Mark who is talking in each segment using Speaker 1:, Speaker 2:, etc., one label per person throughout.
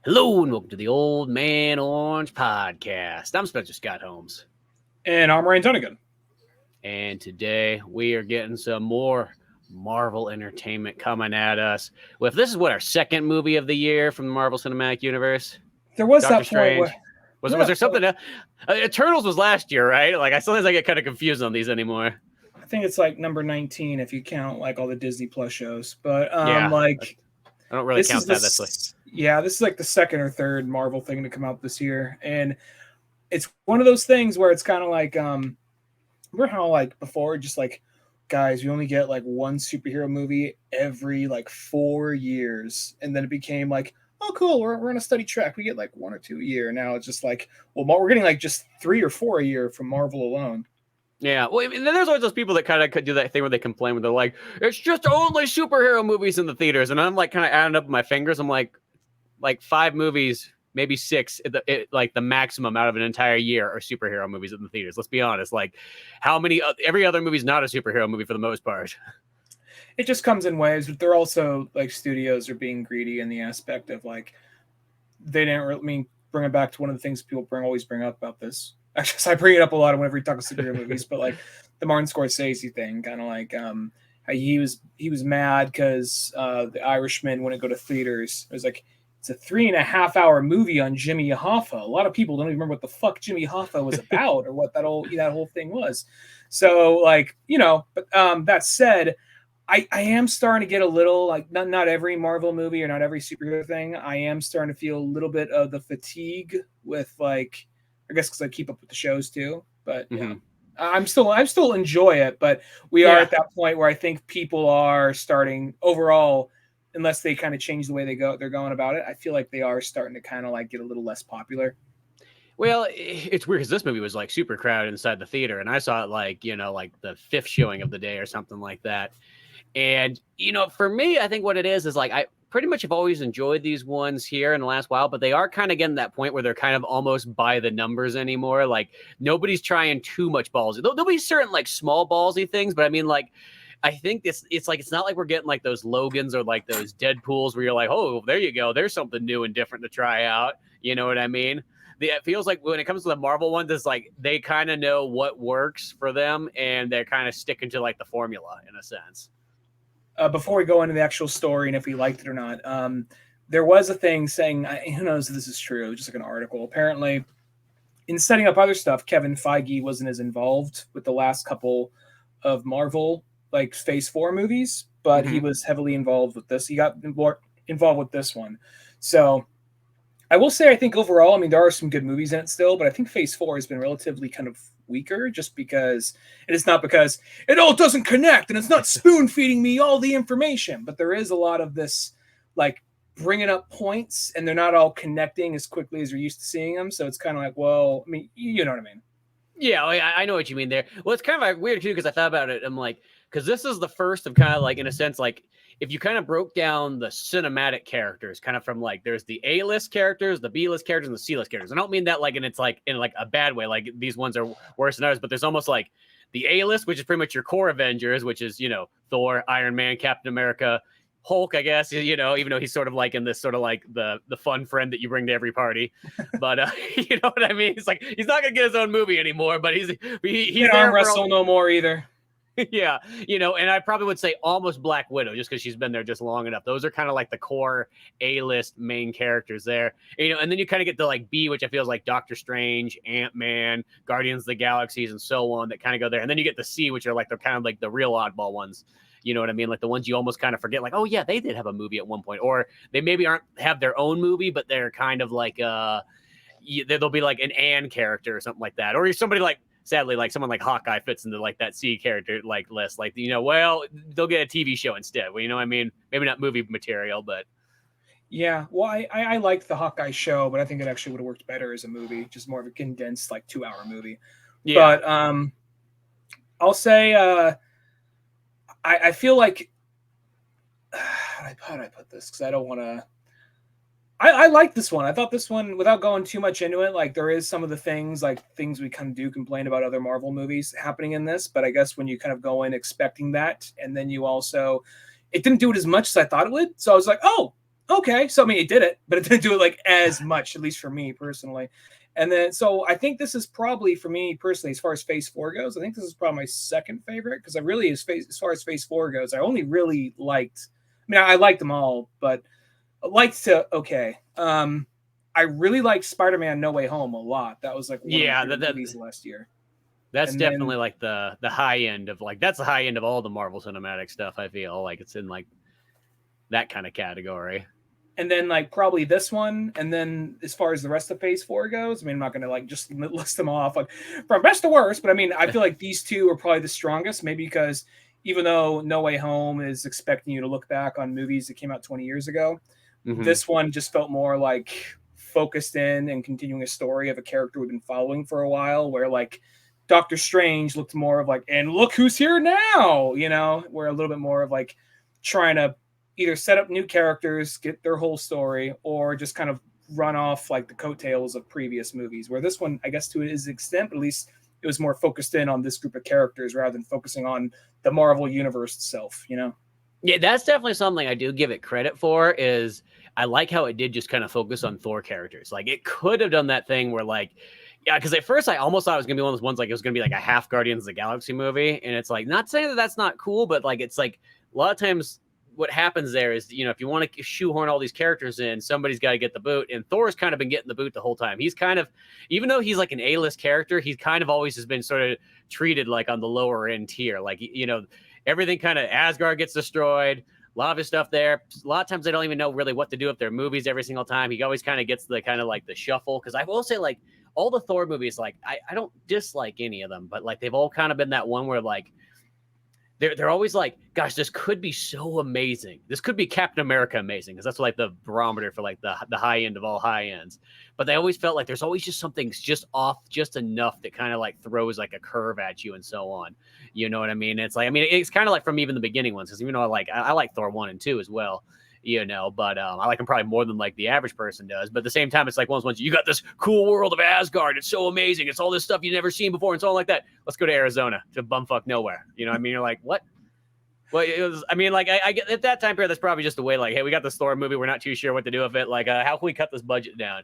Speaker 1: Hello and welcome to the Old Man Orange Podcast. I'm Spencer Scott Holmes.
Speaker 2: And I'm Ryan Dunnigan.
Speaker 1: And today we are getting some more Marvel entertainment coming at us. This is what our second movie of the year from the Marvel Cinematic Universe.
Speaker 2: There was
Speaker 1: Doctor
Speaker 2: that point
Speaker 1: Strange.
Speaker 2: where
Speaker 1: Was there something else? Eternals was last year, right? Like sometimes I get kind of confused on these anymore.
Speaker 2: I think it's like number 19 if you count like all the Disney Plus shows. But
Speaker 1: Yeah,
Speaker 2: like
Speaker 1: I don't really count that. That's like
Speaker 2: this is like the second or third Marvel thing to come out this year, and it's one of those things where it's kind of like remember how like before just like guys we only get like one superhero movie every like 4 years, and then it became like, oh cool, we're on a steady track, we get like one or two a year. Now it's just like, well, we're getting like just 3 or 4 a year from Marvel alone.
Speaker 1: Yeah, well, and then there's always those people that kind of could do that thing where they complain, where they're like, "It's just only superhero movies in the theaters," and I'm like, kind of adding up my fingers. I'm like 5 movies, maybe 6, like the maximum out of an entire year are superhero movies in the theaters. Let's be honest. Like, how many? Every other movie's not a superhero movie for the most part.
Speaker 2: It just comes in waves, but they're also like studios are being greedy in the aspect of like they didn't really, bring it back to one of the things people always bring up about this. Actually, I bring it up a lot whenever we talk about superhero movies, but like the Martin Scorsese thing, kind of like how he was mad because The Irishman wouldn't go to theaters. It was like, it's a 3.5-hour movie on Jimmy Hoffa. A lot of people don't even remember what the fuck Jimmy Hoffa was about or what that whole thing was. So like, but that said, I am starting to get a little like not every Marvel movie or not every superhero thing. I am starting to feel a little bit of the fatigue with like, I guess because I keep up with the shows too. But yeah, I'm still enjoy it. But we are at that point where I think people are starting overall, unless they kind of change the way they're going about it. I feel like they are starting to kind of like get a little less popular.
Speaker 1: Well, it's weird because this movie was like super crowded inside the theater, and I saw it like like the 5th showing of the day or something like that. And, for me, I think what it is like I pretty much have always enjoyed these ones here in the last while, but they are kind of getting that point where they're kind of almost by the numbers anymore. Like nobody's trying too much ballsy. There'll be certain like small ballsy things, but I mean, like, I think it's not like we're getting like those Logans or like those Deadpools where you're like, oh, there you go. There's something new and different to try out. You know what I mean? It feels like when it comes to the Marvel ones, it's like they kind of know what works for them and they're kind of sticking to like the formula in a sense.
Speaker 2: Before we go into the actual story and if we liked it or not, there was a thing saying, who knows if this is true, just like an article. Apparently, in setting up other stuff, Kevin Feige wasn't as involved with the last couple of Marvel, like Phase 4 movies, but he was heavily involved with this. He got more involved with this one. So I will say, I think overall, there are some good movies in it still, but I think Phase 4 has been relatively kind of weaker just because it is not because it all doesn't connect and it's not spoon feeding me all the information, but there is a lot of this like bringing up points and they're not all connecting as quickly as you're used to seeing them. So it's kind of like, well, you know what I mean?
Speaker 1: Yeah, I know what you mean there. Well, it's kind of like weird too because I thought about it. I'm like, because this is the first of kind of like, in a sense, like if you kind of broke down the cinematic characters, kind of from like there's the A-list characters, the B-list characters, and the C-list characters. I don't mean that like, and it's like in like a bad way, like these ones are worse than others, but there's almost like the A-list, which is pretty much your core Avengers, which is Thor, Iron Man, Captain America, Hulk, I guess, even though he's sort of like in this sort of like the fun friend that you bring to every party. But you know what I mean? It's like he's not gonna get his own movie anymore, but he's
Speaker 2: can't arm wrestle no more either.
Speaker 1: Yeah, and I probably would say almost Black Widow just because she's been there just long enough. Those are kind of like the core A-list main characters there. And then you kind of get the like B, which I feel is like Doctor Strange, Ant-Man, Guardians of the Galaxies, and so on that kind of go there. And then you get the C, which are like they're kind of like the real oddball ones. You know what I mean? Like the ones you almost kind of forget, like, oh yeah, they did have a movie at one point, or they maybe have their own movie, but they're kind of like they'll be like an character or something like that, or somebody like. Sadly, like someone like Hawkeye fits into like that C character like list. Like, well, they'll get a TV show instead. Well, you know what I mean? Maybe not movie material, but
Speaker 2: yeah. Well, I liked the Hawkeye show, but I think it actually would have worked better as a movie, just more of a condensed like 2-hour movie. Yeah. But I'll say I feel like how do I put this? Because I don't want to. I like this one. I thought this one, without going too much into it, like there is some of the things we kind of do complain about other Marvel movies happening in this, but I guess when you kind of go in expecting that, and then you also, it didn't do it as much as I thought it would. So I was like, oh, Okay, so I mean, it did it, but it didn't do it like as much, at least for me personally. And then, so I think this is probably for me personally, as far as Phase Four goes, I think this is probably my second favorite because I really, as far as Phase Four goes, I only really liked. I mean, I liked them all, but I liked to okay. I really liked Spider-Man: No Way Home a lot. That was like one of my
Speaker 1: Yeah,
Speaker 2: favorite movies last year.
Speaker 1: that's
Speaker 2: And then
Speaker 1: definitely like the high end of like that's the high end of all the Marvel cinematic stuff. I feel like it's in like that kind of category.
Speaker 2: like probably this one, and then as far as the rest of Phase Four goes, I mean, I'm not gonna like just list them off like from best to worst, but I mean, I feel like these two are probably the strongest, maybe because even though No Way Home is expecting you to look back on movies that came out 20 years ago,
Speaker 1: Mm-hmm.
Speaker 2: this one just felt more like focused in and continuing a story of a character we've been following for a while, where like Doctor Strange looked more of like, and look who's here now, where a little bit more of like trying to either set up new characters, get their whole story, or just kind of run off like the coattails of previous movies. Where this one, I guess to its extent, at least it was more focused in on this group of characters rather than focusing on the Marvel universe itself.
Speaker 1: Yeah, that's definitely something I do give it credit for. Is I like how it did just kind of focus on Thor characters. Like it could have done that thing where like, yeah, because at first I almost thought it was gonna be one of those ones like it was gonna be like a half Guardians of the Galaxy movie, and it's like not saying that that's not cool, but like it's like a lot of times what happens there is if you want to shoehorn all these characters in, somebody's got to get the boot, and Thor's kind of been getting the boot the whole time. He's kind of, even though he's like an A-list character, he's kind of always has been sort of treated like on the lower end tier, like everything kind of Asgard gets destroyed. A lot of his stuff there. A lot of times they don't even know really what to do with their movies every single time. He always kind of gets the kind of like the shuffle. Because I will say, like, all the Thor movies, like, I don't dislike any of them, but like they've all kind of been that one where like they're always like, gosh, this could be so amazing. This could be Captain America amazing, because that's like the barometer for like the high end of all high ends. But they always felt like there's always just something just off, just enough that kind of like throws like a curve at you and so on. You know what I mean? It's like, I mean, it's kind of like from even the beginning ones, because even though I like Thor 1 and 2 as well. But I like them probably more than like the average person does. But at the same time, it's like one of those ones, you got this cool world of Asgard. It's so amazing. It's all this stuff you've never seen before and so on like that. Let's go to Arizona to bumfuck nowhere. You know what I mean? You're like, what? Well, it was, I mean, like, I get at that time period, that's probably just the way, like, hey, we got this Thor movie. We're not too sure what to do with it. Like, how can we cut this budget down?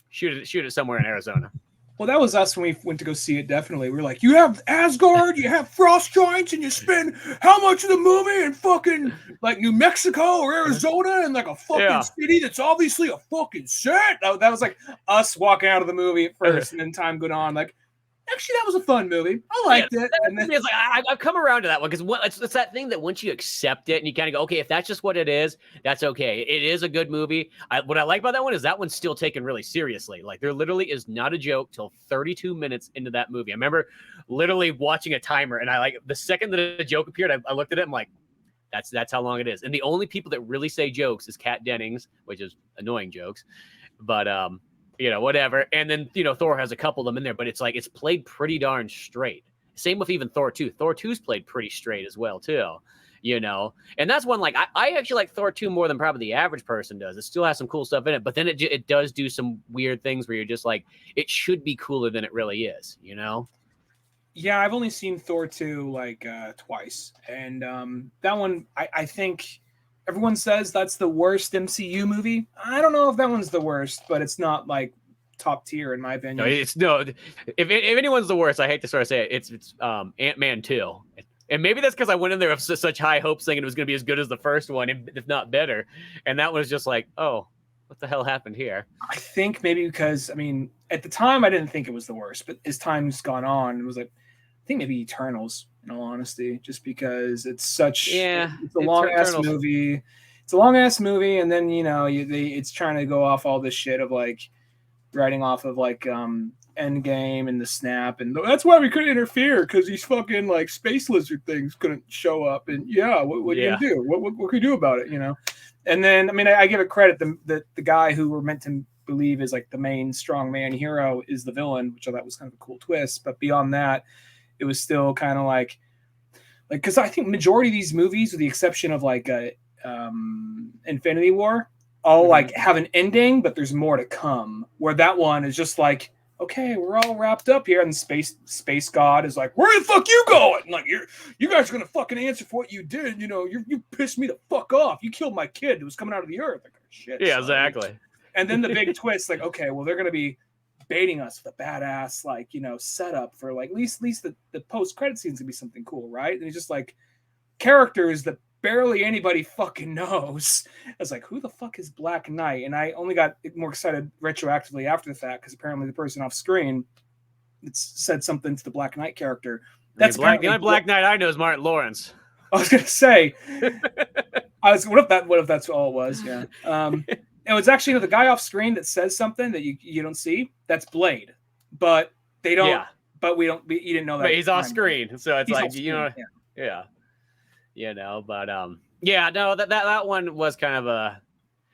Speaker 1: Shoot it somewhere in Arizona.
Speaker 2: Well, that was us when we went to go see it, definitely. We were like, you have Asgard, you have Frost Giants, and you spend how much of the movie in fucking, like, New Mexico or Arizona and, like, a fucking city that's obviously a fucking set? That was, like, us walking out of the movie at first, and then time going on, like, actually, that was a fun movie. I liked it. And then,
Speaker 1: it's like I've come around to that one because it's that thing that once you accept it and you kind of go, okay, if that's just what it is, that's okay. It is a good movie. What I like about that one is that one's still taken really seriously. Like there literally is not a joke till 32 minutes into that movie. I remember literally watching a timer, and I like the second that a joke appeared, I looked at it. I'm like, that's how long it is. And the only people that really say jokes is Kat Dennings, which is annoying jokes, but whatever. And then, Thor has a couple of them in there, but it's like, it's played pretty darn straight. Same with even Thor 2. Thor 2's played pretty straight as well, too, and that's one, like, I actually like Thor 2 more than probably the average person does. It still has some cool stuff in it, but then it does do some weird things where you're just like, it should be cooler than it really is,
Speaker 2: Yeah, I've only seen Thor 2 like twice. And that one, I think everyone says that's the worst MCU movie. I don't know if that one's the worst, but it's not like top tier in my opinion.
Speaker 1: If anyone's the worst, I hate to sort of say it, it's Ant-Man 2. And maybe that's because I went in there with such high hopes thinking it was going to be as good as the first one, if not better. And that was just like, oh, what the hell happened here?
Speaker 2: I think maybe because, I mean, at the time I didn't think it was the worst, but as time's gone on, it was like, I think maybe Eternals, in all honesty, just because it's such it's a long ass movie. It's a long ass movie, and then it's trying to go off all this shit of like writing off of like Endgame and the snap, and that's why we couldn't interfere because these fucking like space lizard things couldn't show up. And what are you gonna do? What can you do about it? And then I mean I give it credit the guy who we're meant to believe is like the main strong man hero is the villain, which I thought was kind of a cool twist. But beyond that, it was still kind of like because I think majority of these movies, with the exception of like Infinity War, all like have an ending, but there's more to come. Where that one is just like, okay, we're all wrapped up here, and space god is like, where the fuck you going? And like you guys are gonna fucking answer for what you did. You pissed me the fuck off. You killed my kid who was coming out of the earth. Like, shit.
Speaker 1: Yeah,
Speaker 2: So,
Speaker 1: exactly.
Speaker 2: and then the big twist, like, okay, well, they're gonna be baiting us with a badass, like, setup for like at least the post credit scenes gonna be something cool, right? And it's just like characters that barely anybody fucking knows. I was like, who the fuck is Black Knight? And I only got more excited retroactively after the fact because apparently the person off screen said something to the Black Knight character. That's
Speaker 1: Black
Speaker 2: apparently
Speaker 1: Black Knight I know is Martin Lawrence.
Speaker 2: I was gonna say. What if that's all it was? Yeah. It was actually the guy off screen that says something that you don't see. That's Blade, but they don't.
Speaker 1: Yeah.
Speaker 2: But we don't. You didn't know that.
Speaker 1: But he's off screen, so it's
Speaker 2: he's
Speaker 1: like yeah. But yeah, no, that one was kind of a.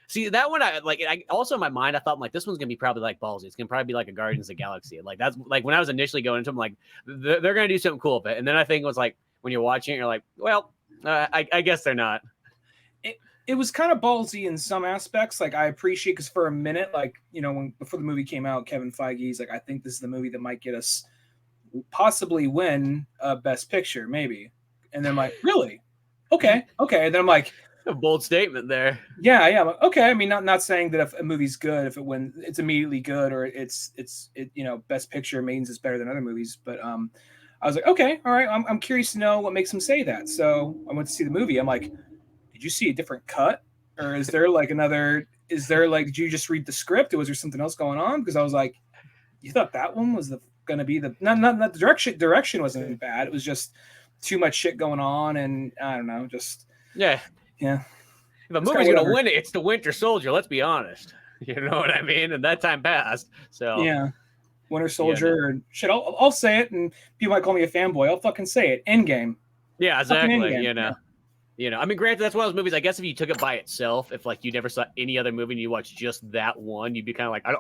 Speaker 1: See, that one I like. I also in my mind I thought like this one's gonna be probably like ballsy. It's gonna probably be like a Guardians of the Galaxy. Like that's like when I was initially going into them, like they're gonna do something cool with it. And then I think it was like when you're watching it, you're like, well, I guess they're not.
Speaker 2: It was kind of ballsy in some aspects. Like I appreciate because for a minute, like before the movie came out, Kevin Feige's like, I think this is the movie that might get us possibly win Best Picture, maybe. And then I'm like, really? Okay. And then I'm like,
Speaker 1: a bold statement there.
Speaker 2: Yeah. Okay. I mean, not saying that if a movie's good, if it wins, it's immediately good, or it's Best Picture means it's better than other movies. But I was like, okay, all right. I'm curious to know what makes him say that. So I went to see the movie. I'm like, did you see a different cut, or is there like another? Is there like, did you just read the script, or was there something else going on? Because I was like, you thought that one was going to be the not the direction wasn't bad. It was just too much shit going on, and I don't know, just
Speaker 1: yeah.
Speaker 2: If
Speaker 1: a movie's going to win it, it's the Winter Soldier. Let's be honest. You know what I mean? And that time passed. So
Speaker 2: yeah, Winter Soldier and shit. I'll say it, and people might call me a fanboy. I'll fucking say it. Endgame.
Speaker 1: Yeah, exactly. Endgame. I mean, granted, that's one of those movies. I guess if you took it by itself, if like you never saw any other movie and you watched just that one, you'd be kind of like, I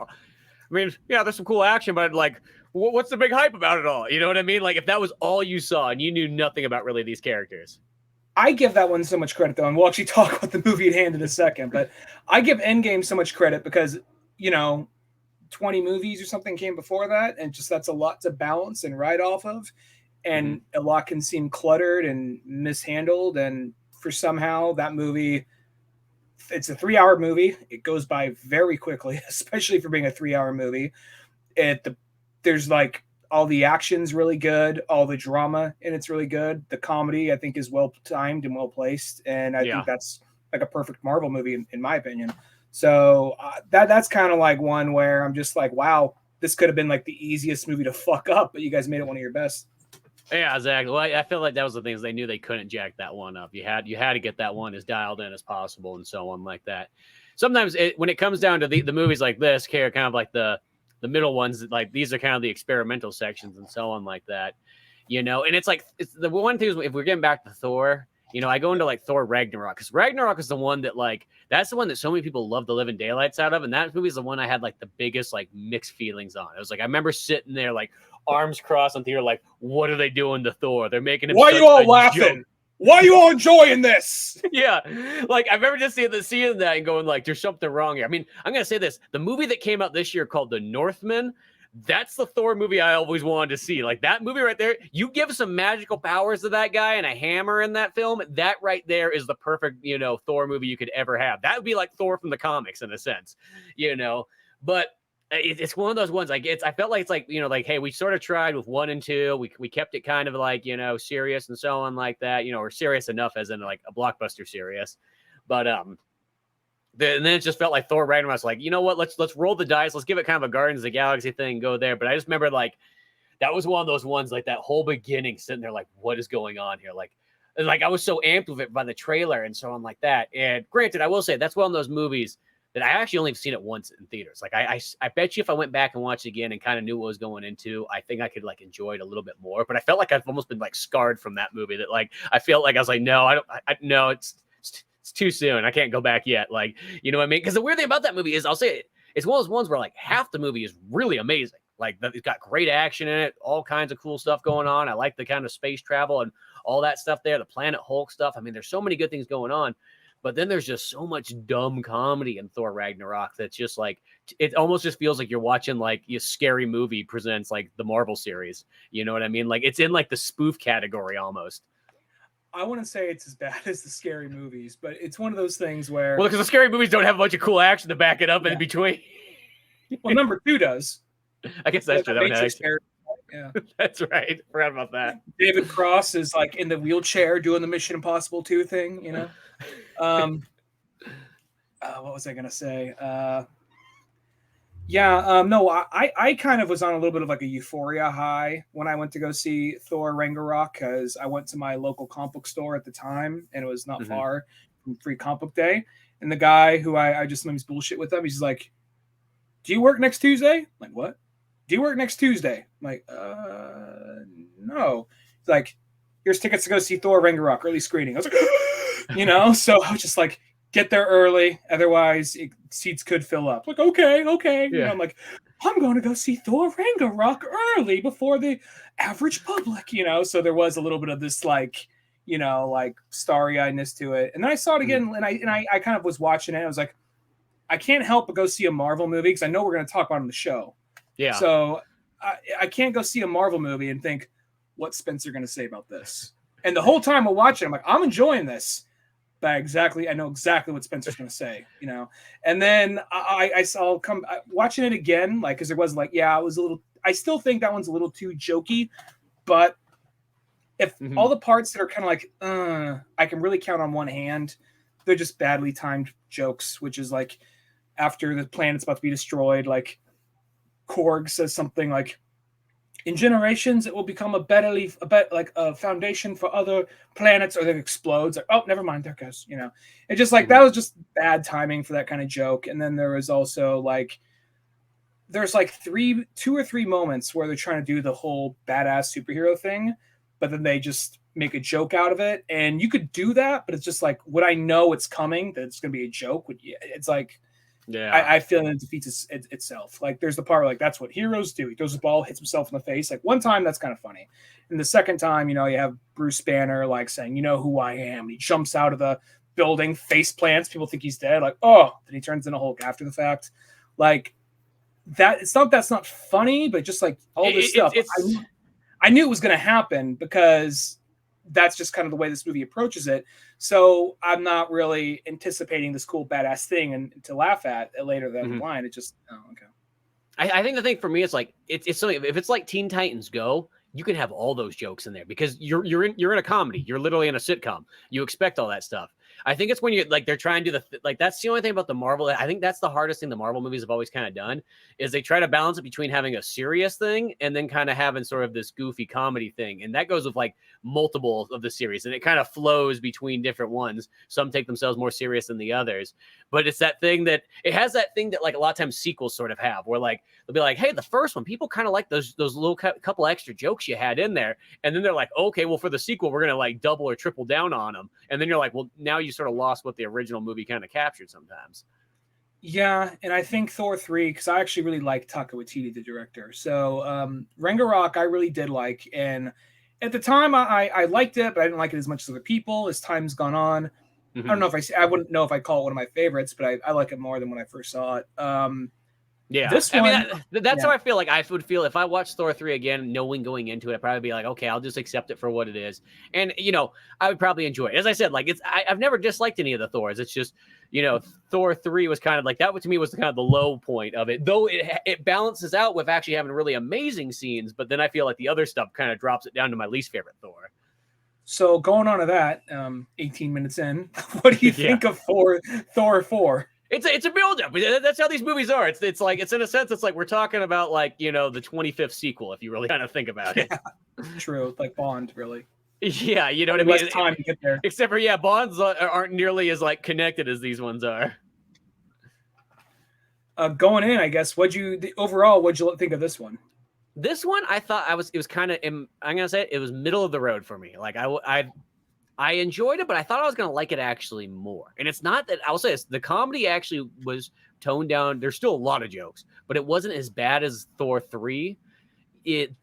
Speaker 1: mean, yeah, there's some cool action, but like, what's the big hype about it all? You know what I mean? Like, if that was all you saw and you knew nothing about really these characters.
Speaker 2: I give that one so much credit, though, and we'll actually talk about the movie at hand in a second. But I give Endgame so much credit because 20 movies or something came before that, and just that's a lot to balance and write off of, and a lot can seem cluttered and mishandled, and for somehow that movie, it's a 3-hour movie. It goes by very quickly, especially for being a 3-hour movie. There's like all the action's really good, all the drama in it's really good. The comedy I think is well timed and well placed, and I think that's like a perfect Marvel movie in my opinion. So that's kind of like one where I'm just like, wow, this could have been like the easiest movie to fuck up, but you guys made it one of your best.
Speaker 1: Yeah, exactly. Well, I feel like that was the things they knew they couldn't jack that one up. You had to get that one as dialed in as possible and so on like that. Sometimes when it comes down to the movies like this, kind of like the middle ones, like these are kind of the experimental sections and so on like that, and it's like, it's the one thing is if we're getting back to Thor, I go into like Thor Ragnarok because Ragnarok is the one that like, that's the one that so many people love the living daylights out of. And that movie is the one I had like the biggest like mixed feelings on. It was like, I remember sitting there like arms crossed on theater, like, what are they doing to Thor? They're making him.
Speaker 2: Why are you all laughing? Why are you all enjoying this?
Speaker 1: Yeah. Like, I remember just seeing that and going like, there's something wrong here. I mean, I'm going to say this. The movie that came out this year called The Northman, that's the Thor movie I always wanted to see. Like that movie right there, you give some magical powers to that guy and a hammer in that film, that right there is the perfect, Thor movie you could ever have. That would be like Thor from the comics in a sense, but it's one of those ones like I felt like it's like, like, hey, we sort of tried with 1 and 2. We kept it kind of like, serious and so on like that, or serious enough as in like a blockbuster serious. But, and then it just felt like Thor Ragnarok was like, you know what, let's roll the dice. Let's give it kind of a Guardians of the Galaxy thing, go there. But I just remember like, that was one of those ones, like that whole beginning sitting there, like, what is going on here? Like I was so amped with it by the trailer and so on like that. And granted, I will say that's one of those movies that I actually only have seen it once in theaters. Like I bet you if I went back and watched it again and kind of knew what was going into, I think I could like enjoy it a little bit more. But I felt like I've almost been like scarred from that movie. That like I felt like I was like, no, no, it's too soon. I can't go back yet. Like, you know what I mean? Because the weird thing about that movie is, I'll say it, it's one of those ones where like half the movie is really amazing. Like it's got great action in it, all kinds of cool stuff going on. I like the kind of space travel and all that stuff there, the Planet Hulk stuff. I mean, there's so many good things going on. But then there's just so much dumb comedy in Thor Ragnarok that's just like, it almost just feels like you're watching like a scary movie presents like the Marvel series. You know what I mean? Like it's in like the spoof category almost.
Speaker 2: I wouldn't say it's as bad as the scary movies, but it's one of those things where,
Speaker 1: Well, because the scary movies don't have a bunch of cool action to back it up
Speaker 2: yeah.
Speaker 1: in between.
Speaker 2: Well, number 2 does.
Speaker 1: I guess that's true.
Speaker 2: The
Speaker 1: That one
Speaker 2: Matrix
Speaker 1: actually,
Speaker 2: character, yeah.
Speaker 1: that's right. Forgot about that.
Speaker 2: David Cross is like in the wheelchair doing the Mission Impossible 2 thing, you know. What was I gonna say? No, I kind of was on a little bit of like a euphoria high when I went to go see Thor Ragnarok, because I went to my local comic book store at the time, and it was not far from Free Comic Book Day. And the guy who I just let me bullshit with him, he's like, "Do you work next Tuesday?" I'm like, "What? Do you work next Tuesday?" I'm like, no. He's like, "Here's tickets to go see Thor Ragnarok, early screening." I was like, so I was just like, get there early, otherwise seats could fill up. Like, okay.
Speaker 1: Yeah.
Speaker 2: I'm like, I'm going to go see Thor Ragnarok early before the average public, So there was a little bit of this like, like starry-eyedness to it. And then I saw it again, and I kind of was watching it. I was like, I can't help but go see a Marvel movie because I know we're going to talk about it on the show.
Speaker 1: Yeah.
Speaker 2: So I can't go see a Marvel movie and think, what's Spencer going to say about this? And the whole time I'm watching, I'm like, I'm enjoying this. But I know exactly what Spencer's going to say, And then I'll come watching it again, like, because it was like, yeah, it was a little. I still think that one's a little too jokey, but if all the parts that are kind of like, I can really count on one hand, they're just badly timed jokes, which is like after the planet's about to be destroyed, like Korg says something like, "In generations, it will become a foundation for other planets," or then explodes. Like, oh, never mind, there goes. It just like that was just bad timing for that kind of joke. And then there was also like, there's like 2 or 3 moments where they're trying to do the whole badass superhero thing, but then they just make a joke out of it. And you could do that, but it's just like, would I know it's coming, that it's going to be a joke? It's like,
Speaker 1: yeah,
Speaker 2: I feel it defeats itself. Like, there's the part where, like, that's what heroes do. He throws the ball, hits himself in the face. Like, one time, that's kind of funny. And the second time, you have Bruce Banner, like, saying, "You know who I am." And he jumps out of the building, face plants. People think he's dead. Like, oh, then he turns into Hulk after the fact. Like, that, it's not, that's not funny, but just, like, all this stuff. I knew it was going to happen because that's just kind of the way this movie approaches it. So I'm not really anticipating this cool badass thing and to laugh at later down the line. It just, okay.
Speaker 1: I think the thing for me is like, it's something, if it's like Teen Titans Go, you can have all those jokes in there because you're in a comedy. You're literally in a sitcom. You expect all that stuff. I think it's when you like, they're trying to do like, that's the only thing about the Marvel. I think that's the hardest thing the Marvel movies have always kind of done, is they try to balance it between having a serious thing and then kind of having sort of this goofy comedy thing. And that goes with like multiple of the series, and it kind of flows between different ones. Some take themselves more serious than the others, but it's that thing that it has that thing that like a lot of times sequels sort of have, where like, they'll be like, "Hey, the first one, people kind of like those little couple extra jokes you had in there." And then they're like, "Okay, well, for the sequel, we're going to like double or triple down on them." And then you're like, well, now you sort of lost what the original movie kind of captured sometimes.
Speaker 2: Yeah, and I think Thor 3, because I actually really like Taika Waititi, the director. So Ragnarok, I really did like. And at the time, I liked it, but I didn't like it as much as other people. As time's gone on, I don't know if I wouldn't know if I call it one of my favorites, but I like it more than when I first saw it.
Speaker 1: Yeah,
Speaker 2: this
Speaker 1: one,
Speaker 2: I
Speaker 1: mean, that's how I feel like I would feel if I watched Thor 3 again, knowing going into it, I'd probably be like, okay, I'll just accept it for what it is. And, I would probably enjoy it. As I said, like, I've never disliked any of the Thors. It's just, Thor 3 was kind of like, that to me was kind of the low point of it, though it balances out with actually having really amazing scenes. But then I feel like the other stuff kind of drops it down to my least favorite Thor.
Speaker 2: So going on to that, 18 minutes in, what do you think of Thor 4?
Speaker 1: It's a build-up. That's how these movies are. It's like, it's in a sense, it's like we're talking about like, the 25th sequel, if you really kind of think about it.
Speaker 2: True. Like Bond, really.
Speaker 1: Yeah, you know what I mean?
Speaker 2: Less time to get there.
Speaker 1: Except for, Bonds aren't nearly as like connected as these ones are.
Speaker 2: Going in, I guess, overall, what'd you think of this one?
Speaker 1: This one, I thought it was kind of, I'm going to say it was middle of the road for me. Like I enjoyed it, but I thought I was going to like it actually more. And it's not that, I'll say this, the comedy actually was toned down. There's still a lot of jokes, but it wasn't as bad as Thor 3. It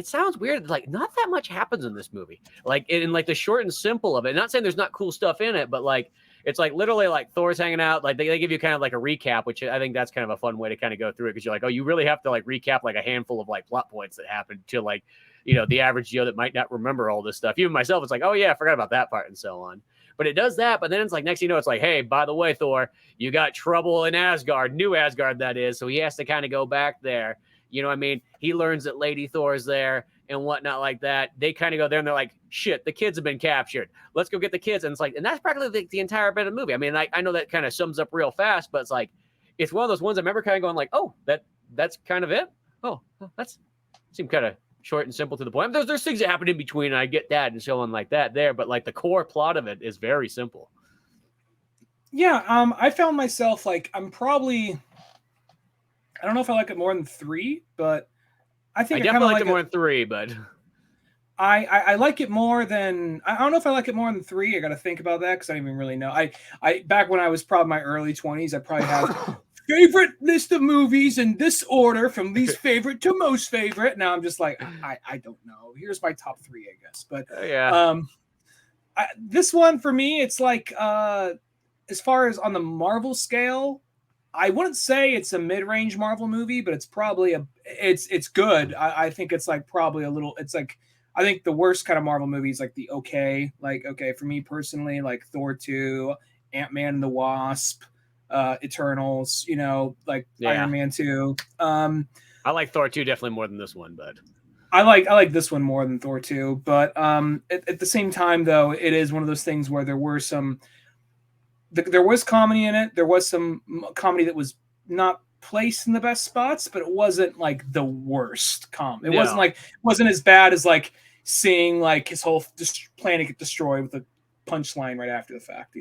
Speaker 1: sounds weird. Like, not that much happens in this movie. Like, in like the short and simple of it, not saying there's not cool stuff in it, but like, it's like literally like Thor's hanging out. Like they give you kind of like a recap, which I think that's kind of a fun way to kind of go through it. Cause you're like, oh, you really have to like recap like a handful of like plot points that happened to like the average Joe that might not remember all this stuff. Even myself, it's like, oh yeah, I forgot about that part and so on. But it does that, but then it's like, next thing you know, it's like, hey, by the way, Thor, you got trouble in Asgard, New Asgard, that is. So he has to kind of go back there. You know what I mean? He learns that Lady Thor's there and whatnot like that. They kind of go there and they're like, shit, the kids have been captured. Let's go get the kids. And it's like, and that's practically the entire bit of the movie. I mean, I know that kind of sums up real fast, but it's like, it's one of those ones I remember kind of going like, oh, that's kind of it. Oh, that's seemed kind of short and simple to the point. There's things that happen in between, and I get that and so on like that there, but like the core plot of it is very simple.
Speaker 2: Yeah, I found myself like I don't know if I like it more than 3, but I think
Speaker 1: I definitely liked it more than 3, but
Speaker 2: I like it more than I don't know if I like it more than 3. I got to think about that because I don't even really know. I back when I was probably my early 20s, I probably have favorite list of movies in this order from least favorite to most favorite. Now I'm just like I don't know. Here's my top 3, I guess. But
Speaker 1: yeah,
Speaker 2: this one for me, it's like as far as on the Marvel scale, I wouldn't say it's a mid-range Marvel movie, but it's probably it's good. I think it's like probably a little. It's like I think the worst kind of Marvel movie is like the okay for me personally, like Thor 2, Ant-Man and the Wasp, Eternals, like Iron Man 2.
Speaker 1: I like Thor 2 definitely more than this one, but
Speaker 2: I like this one more than Thor 2. But at the same time, though, it is one of those things where there was comedy in it. There was some comedy that was not placed in the best spots, but it wasn't like the worst It wasn't as bad as like seeing like his whole planet get destroyed with a punchline right after the fact,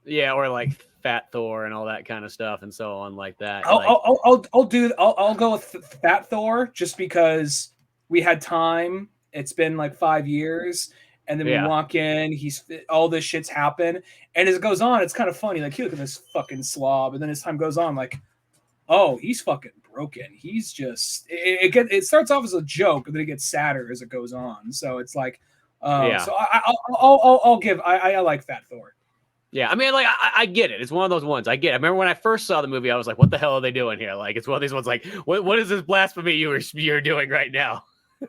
Speaker 1: Yeah, or like Fat Thor and all that kind of stuff and so on like that.
Speaker 2: I'll go with Fat Thor just because we had time. It's been like 5 years. And then we walk in, all this shit's happened. And as it goes on, it's kind of funny. Like, look at this fucking slob. And then as time goes on, like, oh, he's fucking broken. He's just, it starts off as a joke, and then it gets sadder as it goes on. So it's like, so I like Fat Thor.
Speaker 1: Yeah, I mean, like, I get it. It's one of those ones. I get it. I remember when I first saw the movie, I was like, what the hell are they doing here? Like, it's one of these ones like, what is this blasphemy you're doing right now?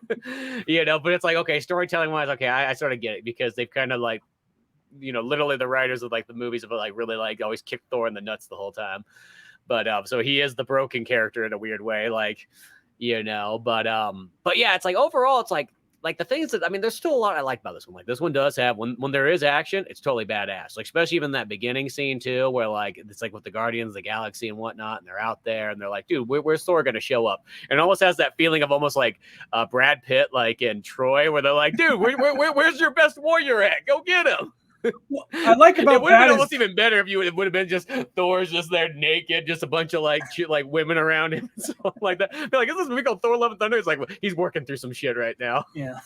Speaker 1: But it's like, okay, storytelling wise, okay, I sort of get it because they've kind of like, literally the writers of like the movies have like really like always kicked Thor in the nuts the whole time. But so he is the broken character in a weird way, like, but yeah, it's like overall, it's like the things that, I mean, there's still a lot I like about this one. Like this one does have when there is action, it's totally badass. Like especially even that beginning scene too, where like it's like with the Guardians of the Galaxy and whatnot, and they're out there and they're like, dude, where's Thor gonna show up? And it almost has that feeling of almost like Brad Pitt, like in Troy, where they're like, dude, where's your best warrior at? Go get him.
Speaker 2: What I like about
Speaker 1: it would have been almost even better if it would have been just Thor's just there naked, just a bunch of like women around him, and stuff like that. They're like, is this movie called Thor: Love and Thunder? It's like he's working through some shit right now.
Speaker 2: Yeah.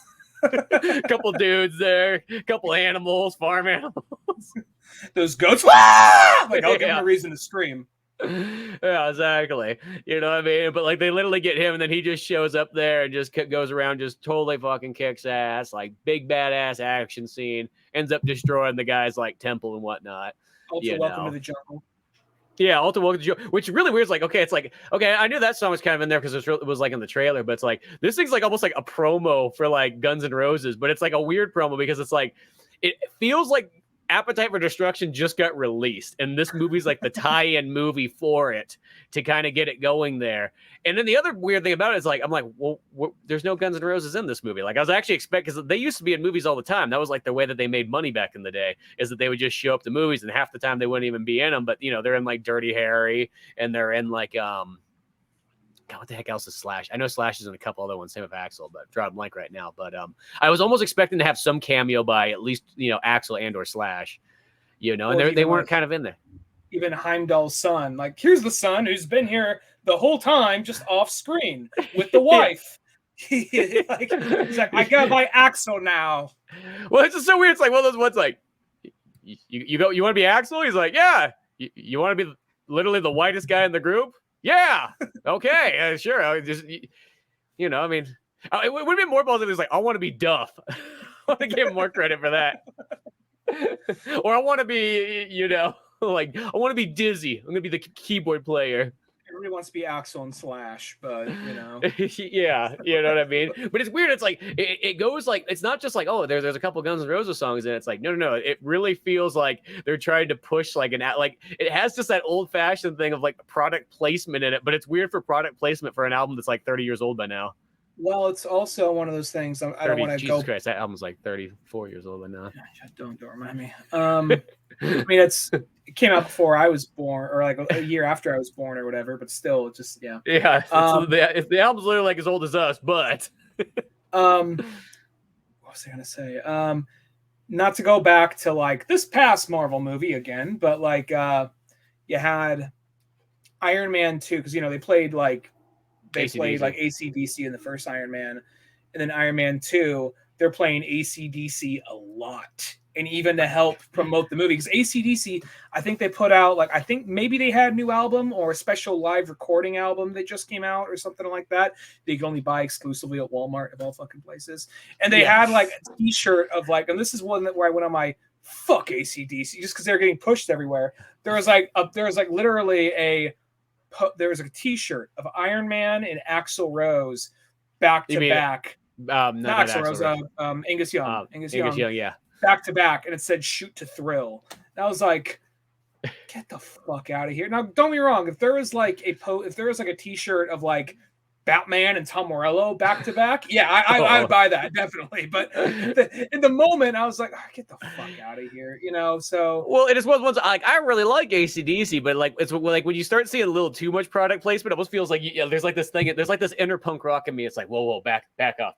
Speaker 1: Couple dudes there, couple animals, farm animals.
Speaker 2: Those goats, like I'll give him a reason to scream.
Speaker 1: Yeah, exactly. You know what I mean? But like they literally get him, and then he just shows up there and just goes around, just totally fucking kicks ass, like big badass action scene. Ends up destroying the guy's like temple and whatnot.
Speaker 2: Also, welcome to the jungle.
Speaker 1: Yeah, Ultimate Welcome to the Jungle, which really weird. Is like, okay, it's like, okay, I knew that song was kind of in there because it was like in the trailer, but it's like this thing's like almost like a promo for like Guns N' Roses, but it's like a weird promo because it's like it feels like Appetite for Destruction just got released, and this movie's like the tie-in movie for it to kind of get it going there. And then the other weird thing about it is like, I'm like, well, there's no Guns N' Roses in this movie. Like I was actually expecting, because they used to be in movies all the time. That was like the way that they made money back in the day, is that they would just show up to movies, and half the time they wouldn't even be in them. But they're in like Dirty Harry, and they're in like God, what the heck else is Slash? I know Slash is in a couple other ones, same with Axel, but drawing blank right now. But I was almost expecting to have some cameo by at least Axel and or Slash, and they weren't kind of in there.
Speaker 2: Even Heimdall's son, like here's the son who's been here the whole time, just off screen with the wife. He's like, I gotta buy Axel now.
Speaker 1: Well, it's just so weird. It's like one of those ones like you want to be Axel? He's like, yeah. You want to be literally the whitest guy in the group? Yeah. Okay. Sure. I just, I mean, it would have been more positive. It's like, I want to be Duff. I want to give him more credit for that. Or I want to be, like, I want to be Dizzy. I'm going to be the keyboard player.
Speaker 2: everybody wants to be Axel and Slash, but you know.
Speaker 1: Yeah, you know what I mean. But it's weird. It's like it goes like it's not just like, oh, there's a couple Guns N' Roses songs, and it's like no. It really feels like they're trying to push like like it has just that old fashioned thing of like product placement in it. But it's weird for product placement for an album that's like 30 years old by now.
Speaker 2: Well, it's also one of those things. I don't
Speaker 1: 30,
Speaker 2: want to
Speaker 1: Jesus
Speaker 2: go.
Speaker 1: Christ, that album's like 34 years old by now.
Speaker 2: Don't remind me. I mean, it came out before I was born, or like a year after I was born, or whatever. But still, it just yeah.
Speaker 1: Yeah, the album's literally like as old as us, but
Speaker 2: what was I gonna say? Not to go back to like this past Marvel movie again, but like you had Iron Man 2, because you know they played like AC/DC in the first Iron Man, and then Iron Man 2 they're playing AC/DC a lot, and even to help promote the movie, because AC/DC, I think they put out like, I think maybe they had a new album or a special live recording album that just came out or something like that. They can only buy exclusively at Walmart of all fucking places, and they had like a T-shirt of like, and this is one where I went on my fuck AC/DC just because they're getting pushed everywhere. There was literally there was a T-shirt of Iron Man and Axl Rose back to back.
Speaker 1: Not
Speaker 2: Axl Rose, Angus Young. Angus Young,
Speaker 1: yeah.
Speaker 2: Back to back, and it said "Shoot to Thrill." And I was like, "Get the fuck out of here!" Now, don't get me wrong. If there was like a T-shirt of like Batman and Tom Morello back to back, yeah, I'd buy that definitely. But in the moment, I was like, oh, "Get the fuck out of here," you know. So
Speaker 1: well, it is one of the ones like I really like AC/DC, but like it's like when you start seeing a little too much product placement, it almost feels like there's like this thing, there's like this inner punk rock in me. It's like whoa, back off.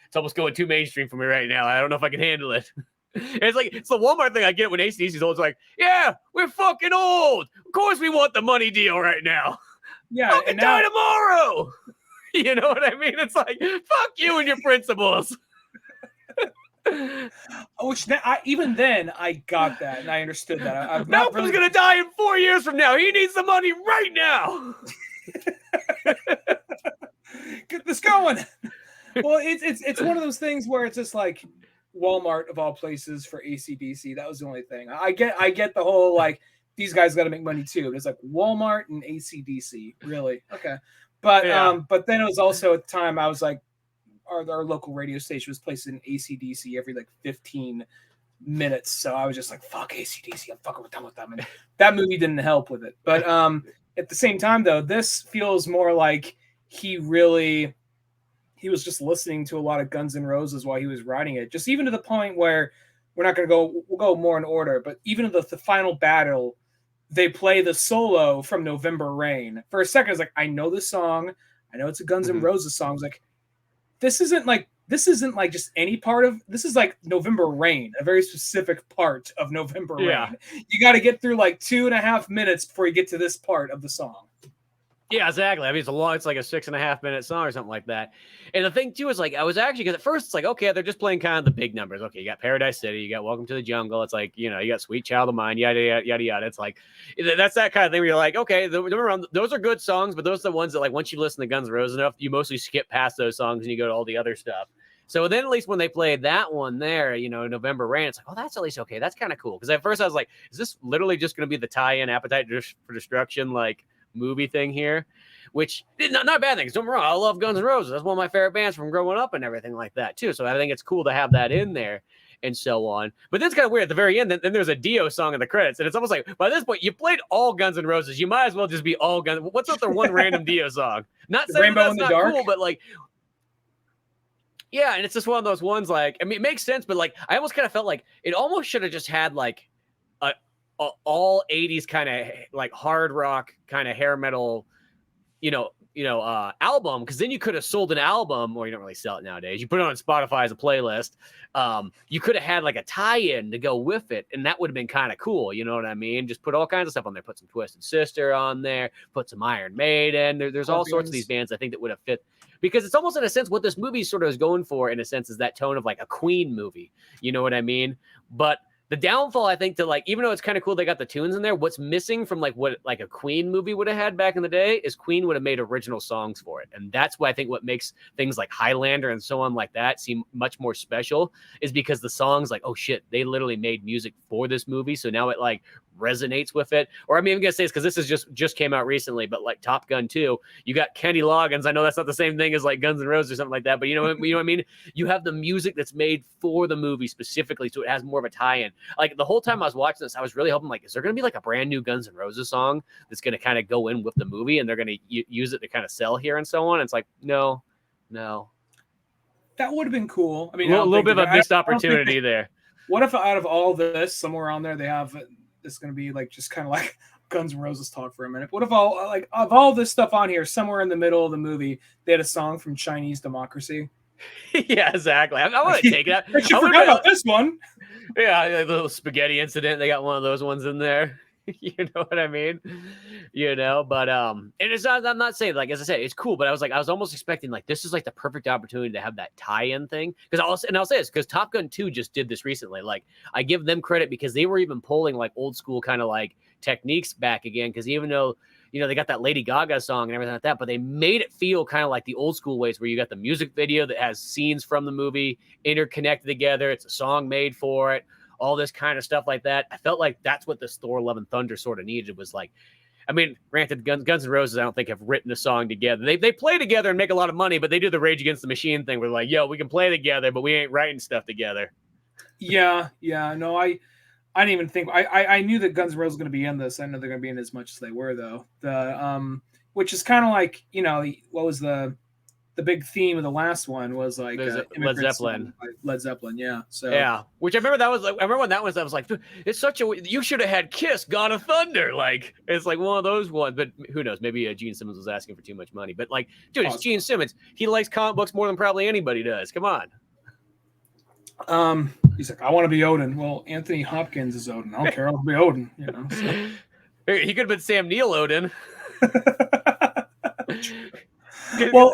Speaker 1: It's almost going too mainstream for me right now. I don't know if I can handle it. It's the Walmart thing I get when AC/DC's old. It's like, yeah, we're fucking old. Of course we want the money deal right now.
Speaker 2: Yeah,
Speaker 1: I can die tomorrow. You know what I mean? It's like, fuck you and your principles.
Speaker 2: Which even then I got that and I understood that.
Speaker 1: Malcolm's gonna die in 4 years from now. He needs the money right now.
Speaker 2: Get this going. Well, it's one of those things where it's just like Walmart of all places for AC/DC. That was the only thing. I get the whole like these guys got to make money too. It's like Walmart and AC/DC. Really? Okay. But but then it was also at the time I was like, our local radio station was placing AC/DC every like 15 minutes. So I was just like, fuck AC/DC. I'm fucking done with them. And that movie didn't help with it. But at the same time though, this feels more like he was just listening to a lot of Guns N' Roses while he was writing it. Just even to the point where we'll go more in order, but even the final battle, they play the solo from November Rain. For a second, I was like, I know this song. I know it's a Guns N' Roses song. I was like, this isn't like just any part of this is like November Rain, a very specific part of November Rain. You got to get through like 2.5 minutes before you get to this part of the song.
Speaker 1: Yeah, exactly. I mean, it's like a 6.5 minute song or something like that. And the thing too is like, I was actually, because at first it's like, okay, they're just playing kind of the big numbers. Okay, you got Paradise City, you got Welcome to the Jungle. It's like, you know, you got Sweet Child of Mine, yada, yada, yada, yada. It's like, that's that kind of thing where you're like, okay, those are good songs, but those are the ones that like, once you listen to Guns N' Roses enough, you mostly skip past those songs and you go to all the other stuff. So then at least when they played that one there, you know, November Rain, it's like, oh, that's at least okay. That's kind of cool. Because at first I was like, is this literally just going to be the tie-in Appetite for Destruction, like movie thing here? Which not a bad thing. Don't get me wrong, I love Guns N' Roses. That's one of my favorite bands from growing up and everything like that too. So I think it's cool to have that in there and so on. But then it's kind of weird at the very end. Then there's a Dio song in the credits, and it's almost like by this point you played all Guns N' Roses. You might as well just be all Guns. What's up the one random Dio song? Not saying
Speaker 2: Rainbow
Speaker 1: that's
Speaker 2: in the
Speaker 1: not
Speaker 2: Dark,
Speaker 1: cool, but like. Yeah, and it's just one of those ones like, I mean, it makes sense, but like I almost kind of felt like it almost should have just had like a all 80s kind of like hard rock kind of hair metal, album, because then you could have sold an album, or you don't really sell it nowadays. You put it on Spotify as a playlist. You could have had like a tie-in to go with it, and that would have been kind of cool. You know what I mean? Just put all kinds of stuff on there. Put some Twisted Sister on there. Put some Iron Maiden. There's all sorts of these bands I think that would have fit. Because it's almost in a sense what this movie sort of is going for, in a sense, is that tone of like a Queen movie. You know what I mean? But the downfall, I think, to like, even though it's kind of cool they got the tunes in there, what's missing from like what like a Queen movie would have had back in the day is Queen would have made original songs for it. And that's what I think what makes things like Highlander and so on like that seem much more special, is because the songs like, oh shit, they literally made music for this movie. So now it like resonates with it. Or I mean, I'm gonna say this because this is just came out recently, but like Top Gun 2, you got Kenny Loggins. I know that's not the same thing as like Guns N' Roses or something like that, but you know what I mean? You have the music that's made for the movie specifically, so it has more of a tie-in. Like the whole time I was watching this, I was really hoping like, is there gonna be like a brand new Guns N' Roses song that's gonna kind of go in with the movie and they're gonna use it to kind of sell here and so on? And it's like, no.
Speaker 2: That would have been cool. I mean,
Speaker 1: a little bit of a missed opportunity there.
Speaker 2: What if out of all this, somewhere on there, they have this going to be like just kind of like Guns N' Roses talk for a minute? What if all this stuff on here, somewhere in the middle of the movie, they had a song from Chinese Democracy?
Speaker 1: Yeah, exactly. I want to take it out.
Speaker 2: I forgot about this one.
Speaker 1: Yeah, the little spaghetti incident. They got one of those ones in there. You know what I mean? But and it's not, I'm not saying, like, as I said, it's cool, but I was almost expecting like this is like the perfect opportunity to have that tie-in thing. Because I'll say this because Top Gun 2 just did this recently. Like, I give them credit because they were even pulling like old school kind of like techniques back again. Because even though they got that Lady Gaga song and everything like that, but they made it feel kind of like the old school ways where you got the music video that has scenes from the movie interconnected together. It's a song made for it. All this kind of stuff like that. I felt like that's what this Thor: Love and Thunder sort of needed. Was like, I mean, granted, Guns N' Roses, I don't think have written a song together. They play together and make a lot of money, but they do the Rage Against the Machine thing. Where like, yo, we can play together, but we ain't writing stuff together.
Speaker 2: Yeah. No, I didn't even think. I knew that Guns N' Roses was going to be in this. I know they're going to be in as much as they were though. Which is kind of like what was the big theme of the last one was like
Speaker 1: Led Zeppelin.
Speaker 2: Led Zeppelin, yeah. So
Speaker 1: yeah, which I remember I remember when that was. I was like, it's such a. You should have had Kiss, God of Thunder. Like it's like one of those ones. But who knows? Maybe Gene Simmons was asking for too much money. But like, dude, it's Gene Simmons. He likes comic books more than probably anybody does. Come on.
Speaker 2: He's like, I want to be Odin. Well, Anthony Hopkins is Odin. I don't care. I'll be Odin. So.
Speaker 1: He could have been Sam Neill Odin.
Speaker 2: Well.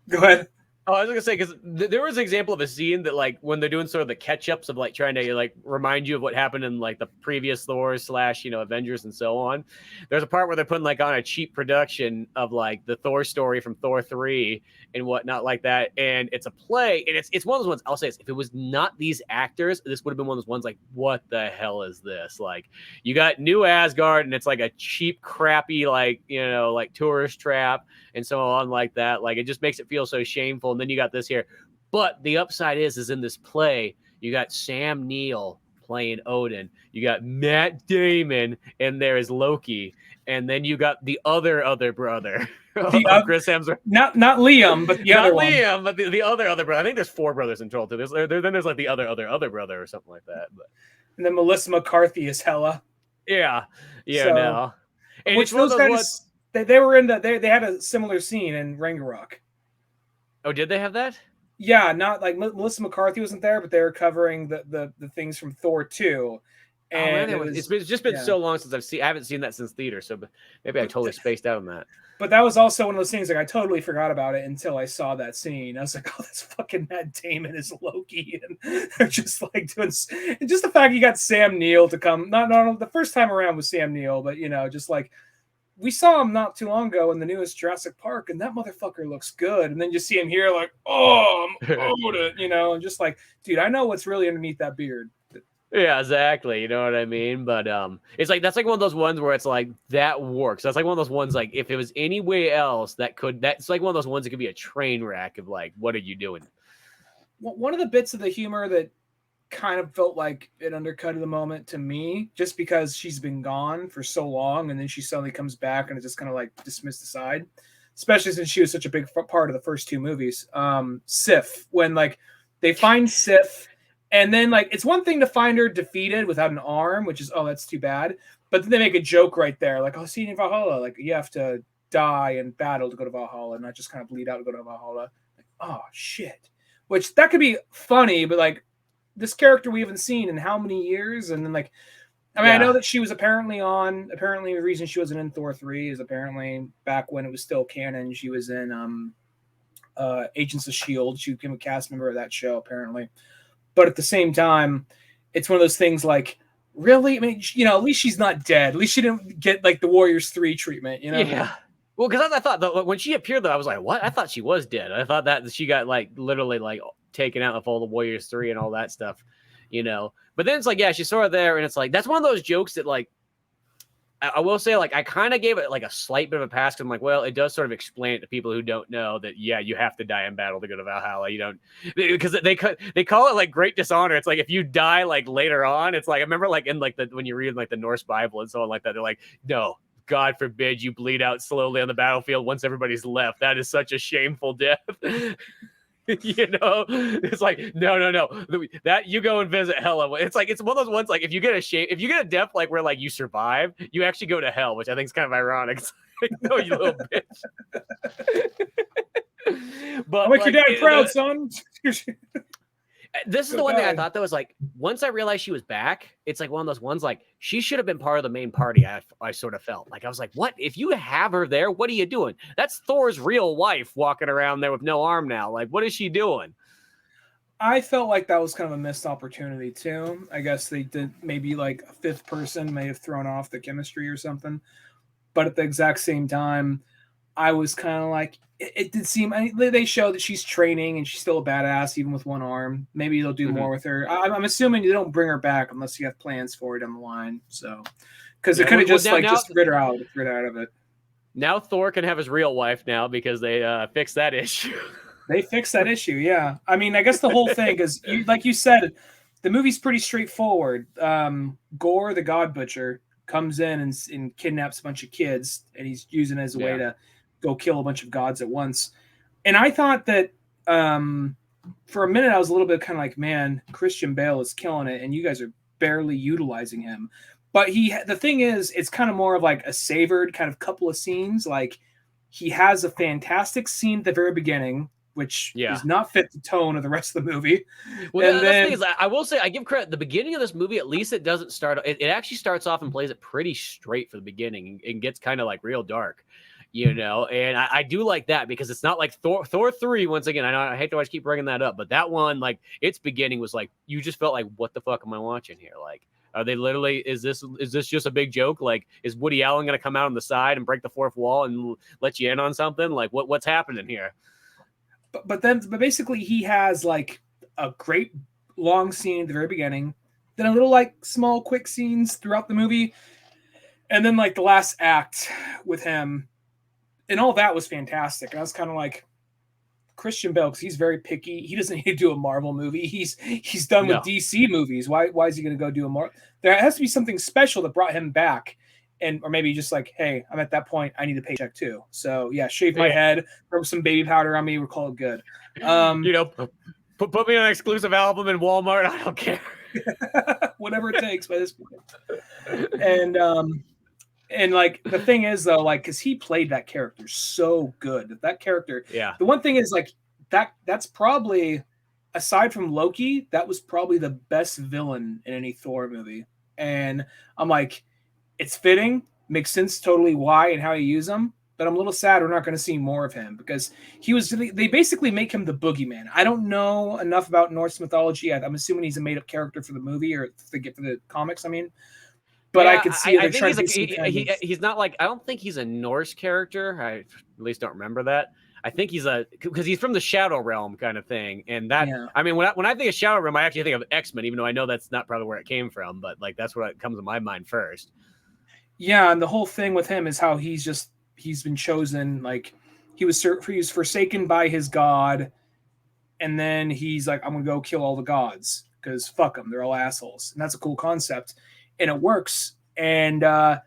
Speaker 2: Go ahead.
Speaker 1: Oh, I was gonna say because there was an example of a scene that like when they're doing sort of the catch-ups of like trying to like remind you of what happened in like the previous Thor / Avengers and so on. There's a part where they're putting like on a cheap production of like the Thor story from Thor 3 and whatnot like that, and it's a play, and it's one of those ones. I'll say this, if it was not these actors, this would have been one of those ones like, what the hell is this? Like you got New Asgard, and it's like a cheap, crappy like like tourist trap and so on like that. Like it just makes it feel so shameful. And then you got this here. But the upside is in this play, you got Sam Neill playing Odin. You got Matt Damon, and there is Loki. And then you got the other brother. Chris Hemsworth.
Speaker 2: Not Liam, but the other one. Not Liam,
Speaker 1: but the other brother. I think there's 4 brothers in total. Then there's like the other brother or something like that. But
Speaker 2: and then Melissa McCarthy is Hela.
Speaker 1: Yeah. So, no. And
Speaker 2: which those guys, they were in they had a similar scene in Ragnarok.
Speaker 1: Oh, did they have that?
Speaker 2: Yeah, not like Melissa McCarthy wasn't there, but they were covering the things from Thor 2. And
Speaker 1: it's just been so long since I haven't seen that since theater, so maybe I totally spaced out on that.
Speaker 2: But that was also one of those things like I totally forgot about it until I saw that scene. I was like, oh, that's fucking Matt Damon is Loki, and they're just like doing. And just the fact you got Sam Neill to come, not the first time around was Sam Neill, but just like. We saw him not too long ago in the newest Jurassic Park, and that motherfucker looks good. And then you see him here, like, oh, I'm Odin, and just like, dude, I know what's really underneath that beard.
Speaker 1: Yeah, exactly. You know what I mean? But it's like that's like one of those ones where it's like that works. That's like one of those ones like if it was any way else that's like one of those ones that could be a train wreck of like, what are you doing?
Speaker 2: One of the bits of the humor that kind of felt like it undercut the moment to me, just because she's been gone for so long, and then she suddenly comes back, and it's just kind of like dismissed aside. Especially since she was such a big part of the first 2 movies. Sif, when like they find Sif, and then like it's one thing to find her defeated without an arm, which is that's too bad. But then they make a joke right there, like, see you in Valhalla, like you have to die and battle to go to Valhalla, not just kind of bleed out to go to Valhalla. Like, oh shit, which that could be funny, but like. This character we haven't seen in how many years, and then like, I mean, I know that she was apparently the reason she wasn't in Thor 3 is apparently back when it was still canon. She was in Agents of S.H.I.E.L.D. She became a cast member of that show apparently, but at the same time, it's one of those things like, really, I mean, at least she's not dead. At least she didn't get like the Warriors 3 treatment,
Speaker 1: Yeah. Well, because I thought that when she appeared, though, I was like, what? I thought she was dead. I thought that she got like literally like taken out of all the Warriors 3 and all that stuff. you know. But then it's like, yeah, she's sort of there, and it's like that's one of those jokes that like I will say, like, I kind of gave it like a slight bit of a pass. I'm like, well, it does sort of explain it to people who don't know that, yeah, you have to die in battle to go to Valhalla. You don't, because they call it like great dishonor. It's like if you die like later on, it's like I remember like in like the when you read like the Norse Bible and so on like that, they're like, no, God forbid you bleed out slowly on the battlefield once everybody's left. That is such a shameful death. You know, it's like no, that you go and visit hell. It's like it's one of those ones like if you get a death like where like you survive, you actually go to hell, which I think is kind of ironic. It's like, no, you little bitch. But
Speaker 2: I'll make
Speaker 1: like,
Speaker 2: your dad proud, son.
Speaker 1: This is the one thing I thought that was like, once I realized she was back, it's like one of those ones like she should have been part of the main party. I sort of felt like I was like, what? If you have her there, what are you doing? That's Thor's real wife walking around there with no arm now. Like, what is she doing?
Speaker 2: I felt like that was kind of a missed opportunity too. I guess they did maybe like a fifth person may have thrown off the chemistry or something. But at the exact same time, I was kind of like, it did seem. They show that she's training and she's still a badass even with one arm. Maybe they'll do more with her. I'm assuming you don't bring her back unless you have plans for it down the line. So, because it could have just just rid her out, of it.
Speaker 1: Now Thor can have his real wife now because they fixed that issue.
Speaker 2: They fixed that issue, yeah. I mean, I guess the whole thing is, like you said, the movie's pretty straightforward. Gore, the God Butcher, comes in and kidnaps a bunch of kids, and he's using it as a way to go kill a bunch of gods at once. And I thought that for a minute I was a little bit kind of like, man, Christian Bale is killing it, and you guys are barely utilizing him. But the thing is, it's kind of more of like a savored kind of couple of scenes. Like he has a fantastic scene at the very beginning, which does not fit the tone of the rest of the movie.
Speaker 1: Well, and then, the thing is, I will say, I give credit. The beginning of this movie, at least it doesn't start. It actually starts off and plays it pretty straight for the beginning and gets kind of like real dark, you know. And I do like that because it's not like Thor 3. Once again, I know I hate to always keep bringing that up, but that one, like its beginning was like you just felt like, what the fuck am I watching here? Like, are they literally? Is this just a big joke? Like, is Woody Allen going to come out on the side and break the fourth wall and let you in on something? Like, what's happening here?
Speaker 2: But basically he has like a great long scene at the very beginning, then a little like small quick scenes throughout the movie, and then like the last act with him, and all that was fantastic. And I was kind of like, Christian Bale, because he's very picky. He doesn't need to do a Marvel movie. He's done with DC movies. Why is he going to go do a Marvel? There has to be something special that brought him back. Or maybe just like, hey, I'm at that point. I need a paycheck too. So yeah, shave my head, throw some baby powder on me. We'll call it good.
Speaker 1: You know, put me on an exclusive album in Walmart. I don't care.
Speaker 2: Whatever it takes by this point. And like the thing is though, like, because he played that character so good. That character.
Speaker 1: Yeah.
Speaker 2: The one thing is like that's probably, aside from Loki, that was probably the best villain in any Thor movie. And I'm like, it's fitting, makes sense totally why and how you use him, but I'm a little sad we're not going to see more of him because they basically make him the boogeyman. I don't know enough about Norse mythology. I'm assuming he's a made-up character for the movie or for the comics, I mean. But I could see they're trying to do
Speaker 1: he's not like, I don't think he's a Norse character. I at least don't remember that. I think because he's from the Shadow Realm kind of thing. And that, I mean, when I think of Shadow Realm, I actually think of X-Men, even though I know that's not probably where it came from, but like that's what comes to my mind first.
Speaker 2: Yeah, and the whole thing with him is how he's been chosen. Like he was forsaken by his god, and then he's like, I'm gonna go kill all the gods because fuck them, they're all assholes, and that's a cool concept, and it works. And I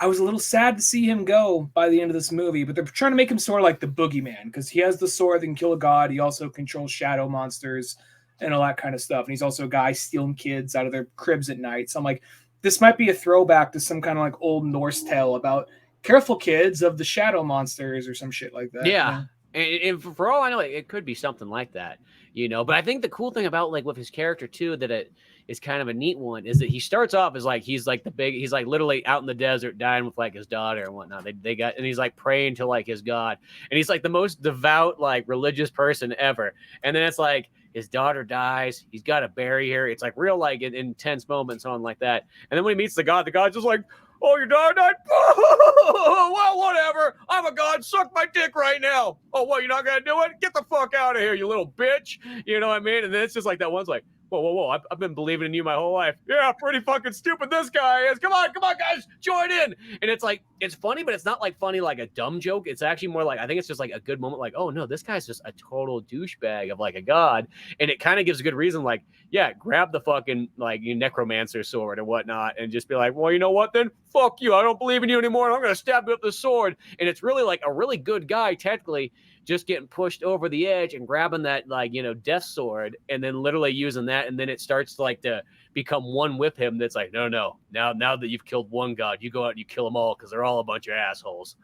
Speaker 2: was a little sad to see him go by the end of this movie, but they're trying to make him sort of like the boogeyman because he has the sword that can kill a god. He also controls shadow monsters and all that kind of stuff, and he's also a guy stealing kids out of their cribs at night. So I'm like, this might be a throwback to some kind of like old Norse tale about careful kids of the shadow monsters or some shit like that.
Speaker 1: Yeah. And for all I know, it could be something like that, you know. But I think the cool thing about like with his character too, that it is kind of a neat one, is that he starts off as like he's like literally out in the desert dying with like his daughter and whatnot. And he's like praying to like his god, and he's like the most devout like religious person ever. And then it's like his daughter dies, he's got to bury her. It's like real like intense moments on like that. And then when he meets the god's just like, oh, your daughter died? Well, whatever. I'm a god. Suck my dick right now. Oh, what? You're not going to do it? Get the fuck out of here, you little bitch. You know what I mean? And then it's just like that one's like, whoa. I've been believing in you my whole life. Yeah, pretty fucking stupid this guy is. Come on, guys, join in. And it's like, it's funny, but it's not like funny like a dumb joke. It's actually more like, I think it's just like a good moment. Like, oh no, this guy's just a total douchebag of like a god. And it kind of gives a good reason. Like, yeah, grab the fucking like necromancer sword and whatnot, and just be like, well, you know what then? Fuck you. I don't believe in you anymore. I'm gonna stab you with the sword. And it's really like a really good guy, technically, just getting pushed over the edge and grabbing that like death sword, and then literally using that, and then it starts to like to become one with him. That's like, no, now that you've killed one god, you go out and you kill them all because they're all a bunch of assholes.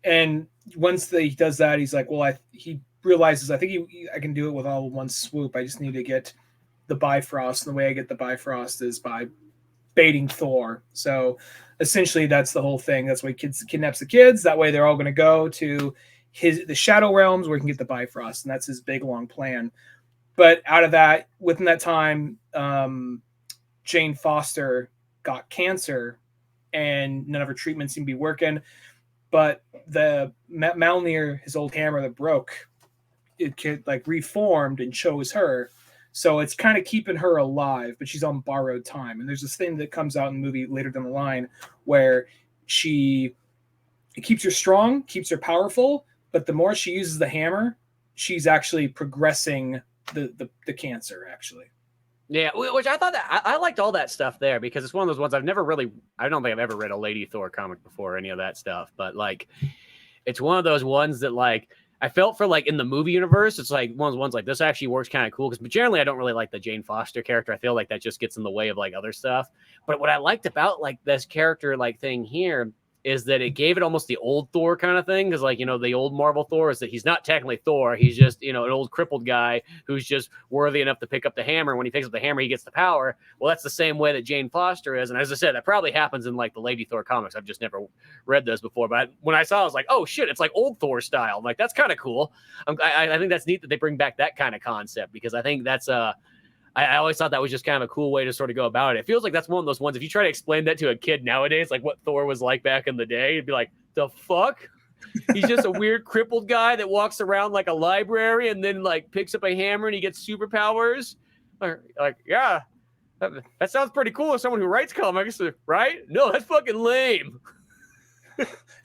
Speaker 2: And once he does that, he's like, well, he realizes, I think I can do it with all one swoop. I just need to get the Bifrost, and the way I get the Bifrost is by baiting Thor. So essentially that's the whole thing. That's why he kidnaps the kids. That way they're all going to go to the Shadow Realms where he can get the Bifrost, and that's his big long plan. But out of that, within that time, Jane Foster got cancer, and none of her treatments seemed to be working. But the Mjolnir, his old hammer that broke, it like reformed and chose her. So it's kind of keeping her alive, but she's on borrowed time. And there's this thing that comes out in the movie later down the line where it keeps her strong, keeps her powerful, but the more she uses the hammer, she's actually progressing the cancer, actually.
Speaker 1: Yeah, which I thought that I liked all that stuff there, because it's one of those ones I don't think I've ever read a Lady Thor comic before or any of that stuff. But like, it's one of those ones that like, I felt for like in the movie universe, it's like one of those ones like this actually works kind of cool, because generally I don't really like the Jane Foster character. I feel like that just gets in the way of like other stuff. But what I liked about like this character like thing here is that it gave it almost the old Thor kind of thing. Because like, the old Marvel Thor is that he's not technically Thor. He's just, an old crippled guy who's just worthy enough to pick up the hammer. When he picks up the hammer, he gets the power. Well, that's the same way that Jane Foster is. And as I said, that probably happens in like the Lady Thor comics. I've just never read those before. But when I saw it, I was like, oh shit, it's like old Thor style. I'm like, that's kind of cool. I think that's neat that they bring back that kind of concept, because I think that's I always thought that was just kind of a cool way to sort of go about it. It feels like that's one of those ones, if you try to explain that to a kid nowadays, like what Thor was like back in the day, it'd be like, the fuck? He's just a weird crippled guy that walks around like a library and then like picks up a hammer and he gets superpowers. Like, yeah, that sounds pretty cool as someone who writes comics, right? No, that's fucking lame.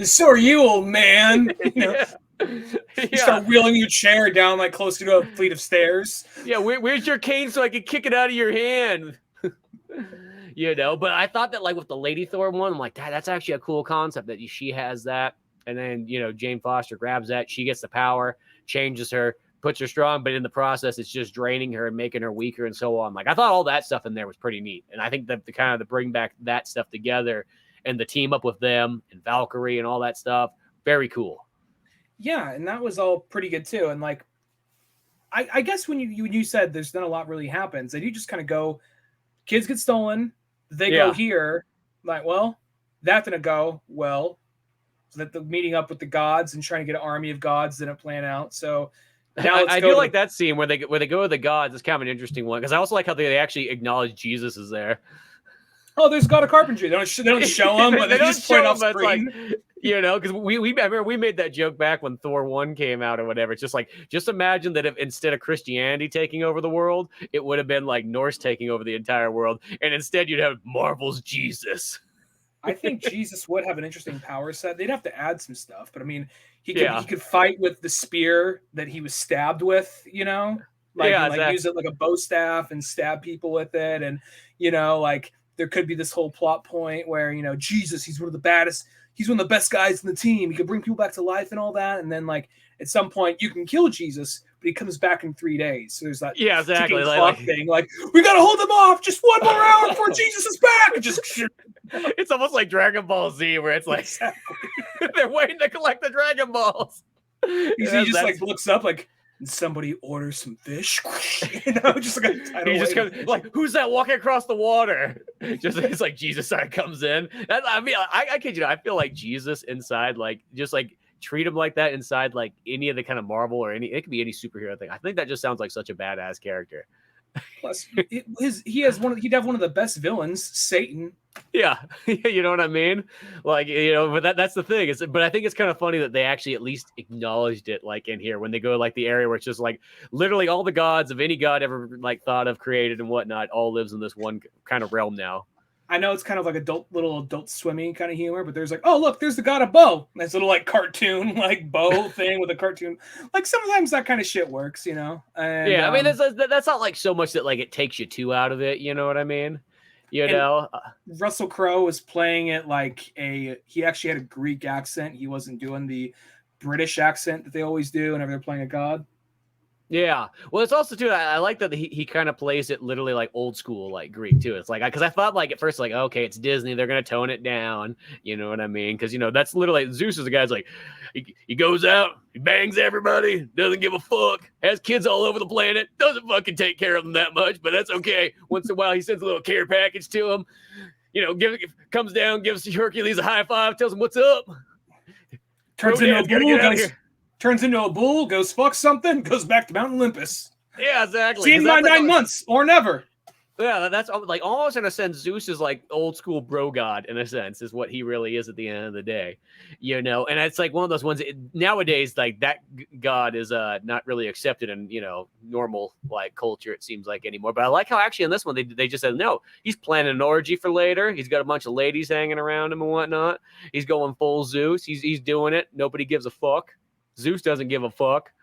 Speaker 2: So are you, old man.
Speaker 1: Yeah.
Speaker 2: You start wheeling your chair down like closer to a fleet of stairs.
Speaker 1: Yeah, where's your cane so I can kick it out of your hand? But I thought that like with the Lady Thor one, I'm like, that's actually a cool concept that she has that. And then, Jane Foster grabs that. She gets the power, changes her, puts her strong, but in the process, it's just draining her and making her weaker and so on. Like, I thought all that stuff in there was pretty neat. And I think that the kind of to bring back that stuff together and the team up with them and Valkyrie and all that stuff, very cool.
Speaker 2: Yeah, and that was all pretty good too. And like, I guess when you said there's not a lot really happens, they do just kind of go, kids get stolen, they go here, like, well, that didn't go well. So that the meeting up with the gods and trying to get an army of gods didn't plan out. So now
Speaker 1: I do like that scene where they go with the gods. It's kind of an interesting one, because I also like how they actually acknowledge Jesus is there.
Speaker 2: Oh, there's God of Carpentry. They don't show him, but they just point off screen.
Speaker 1: Like, because we made that joke back when Thor 1 came out or whatever. It's just like, just imagine that if instead of Christianity taking over the world, it would have been like Norse taking over the entire world, and instead you'd have Marvel's Jesus.
Speaker 2: I think Jesus would have an interesting power set. They'd have to add some stuff, but I mean, he could fight with the spear that he was stabbed with, exactly. Use it like a bow staff and stab people with it, and like there could be this whole plot point where Jesus, he's one of the baddest, he's one of the best guys in the team. He could bring people back to life and all that, and then like at some point you can kill Jesus, but he comes back in 3 days. So there's that
Speaker 1: exactly
Speaker 2: clock thing. Like, we gotta hold him off just 1 more hour before Jesus is back. Just
Speaker 1: it's almost like Dragon Ball Z, where it's like exactly. They're waiting to collect the Dragon Balls.
Speaker 2: He just like looks up like, somebody order some fish. Just like
Speaker 1: he just comes, like, who's that walking across the water? Just it's like Jesus comes in. I kid you, I feel like Jesus inside, like, just like treat him like that inside, like any of the kind of Marvel or it could be any superhero thing. I think that just sounds like such a badass character.
Speaker 2: Plus, he'd have one of the best villains, Satan.
Speaker 1: Yeah, you know what I mean? Like, but that's the thing. But I think it's kind of funny that they actually at least acknowledged it, like in here when they go like the area where it's just like literally all the gods of any god ever like thought of, created, and whatnot, all lives in this one kind of realm now.
Speaker 2: I know it's kind of like little adult swimming kind of humor, but there's like, oh look, there's the god of Bo. Nice little like cartoon like bow thing with a cartoon. Like sometimes that kind of shit works, you know. And
Speaker 1: Yeah, I mean that's not like so much that like it takes you two out of it. You know what I mean? You
Speaker 2: and
Speaker 1: know?
Speaker 2: Russell Crowe was playing it like he actually had a Greek accent. He wasn't doing the British accent that they always do whenever they're playing a god.
Speaker 1: Yeah. Well, it's also too. I like that he kind of plays it literally like old school, like Greek too. It's like because I thought like at first like okay, it's Disney, they're gonna tone it down. You know what I mean? Because that's literally Zeus is the guy's like he goes out, he bangs everybody, doesn't give a fuck, has kids all over the planet, doesn't fucking take care of them that much, but that's okay. Once in a while, he sends a little care package to him. Comes down, gives Hercules a high five, tells him what's up.
Speaker 2: Turns into a bull, turns into a bull, goes fuck something, goes back to Mount Olympus.
Speaker 1: Yeah, exactly.
Speaker 2: See you in my 9 months or never.
Speaker 1: Yeah, that's like almost in a sense. Zeus is like old school bro god in a sense, is what he really is at the end of the day, And it's like one of those ones nowadays, like that god is not really accepted in normal like culture. It seems like anymore. But I like how actually in this one they just said no. He's planning an orgy for later. He's got a bunch of ladies hanging around him and whatnot. He's going full Zeus. He's doing it. Nobody gives a fuck. Zeus doesn't give a fuck.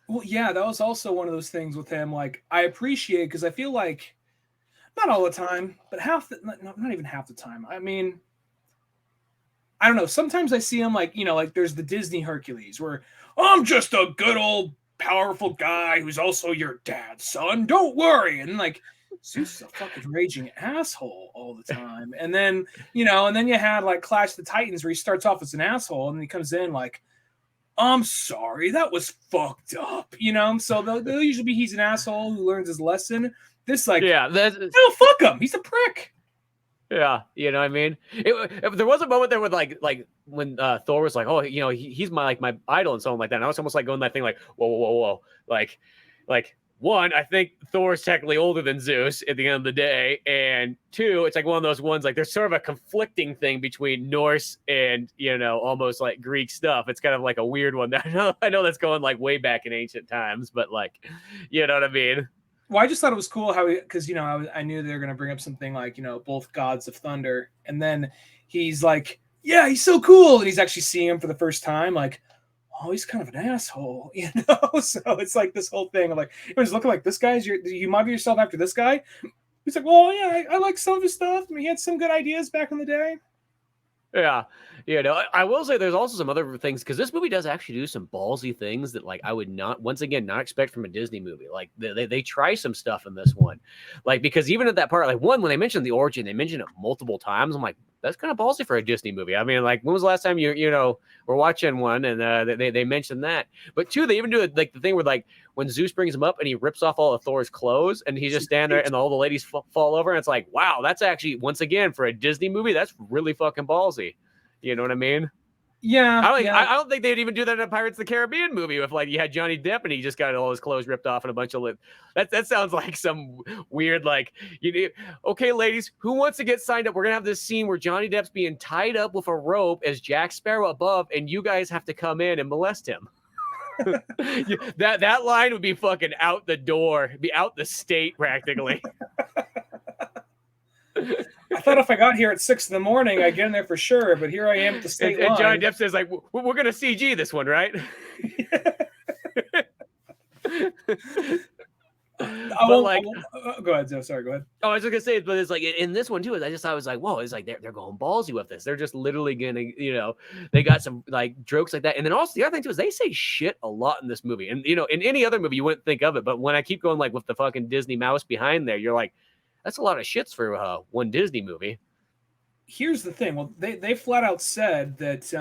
Speaker 2: Well, yeah, that was also one of those things with him. Like I appreciate because I feel like. Not all the time, but not even half the time. I mean, I don't know. Sometimes I see him like, like there's the Disney Hercules where I'm just a good old powerful guy who's also your dad's son. Don't worry. And like, Zeus is a fucking raging asshole all the time. And then, and then you had like Clash of the Titans where he starts off as an asshole and then he comes in like, I'm sorry, that was fucked up. So they'll usually be he's an asshole who learns his lesson. This like no, fuck him. He's a prick.
Speaker 1: Yeah, you know what I mean. There was a moment there with like when Thor was like, oh, he's my idol and something like that. And I was almost like going that thing like, whoa, like one, I think Thor is technically older than Zeus at the end of the day, and two, it's like one of those ones like there's sort of a conflicting thing between Norse and almost like Greek stuff. It's kind of like a weird one. I know that's going like way back in ancient times, but like, you know what I mean.
Speaker 2: Well, I just thought it was cool how because I knew they were going to bring up something like both gods of thunder, and then he's like, yeah, he's so cool, and he's actually seeing him for the first time, like, oh, he's kind of an asshole, So it's like this whole thing of like, everyone's looking like this guy's you model yourself after this guy. He's like, well, yeah, I like some of his stuff. I mean, he had some good ideas back in the day.
Speaker 1: Yeah, I will say there's also some other things because this movie does actually do some ballsy things that like I would not expect from a Disney movie. Like they try some stuff in this one, like because even at that part, like when they mentioned the origin, they mentioned it multiple times. I'm like, that's kind of ballsy for a Disney movie. I mean, like when was the last time we're watching one and they mentioned that? But two, they even do like the thing where like when Zeus brings him up and he rips off all of Thor's clothes and he just stand there and all the ladies fall over and it's like, wow, that's actually once again for a Disney movie, that's really fucking ballsy. You know what I mean?
Speaker 2: Yeah.
Speaker 1: I don't think they'd even do that in a Pirates of the Caribbean movie if like you had Johnny Depp and he just got all his clothes ripped off and a bunch of that sounds like some weird like okay, ladies, who wants to get signed up? We're gonna have this scene where Johnny Depp's being tied up with a rope as Jack Sparrow above, and you guys have to come in and molest him. that line would be fucking out the door, be out the state practically.
Speaker 2: I thought if I got here at 6 a.m, I'd get in there for sure, but here I am at the state line.
Speaker 1: And Johnny Depp says, like, we're going to CG this one, right?
Speaker 2: Go ahead, Joe. Sorry, go ahead.
Speaker 1: Oh, I was just going to say, but it's like in this one, too, I was like, whoa, it's like they're going ballsy with this. They're just literally going to, they got some like jokes like that. And then also the other thing, too, is they say shit a lot in this movie. And, in any other movie, you wouldn't think of it. But when I keep going like with the fucking Disney mouse behind there, you're like, that's a lot of shits for one Disney movie.
Speaker 2: Here's the thing. Well, they flat out said that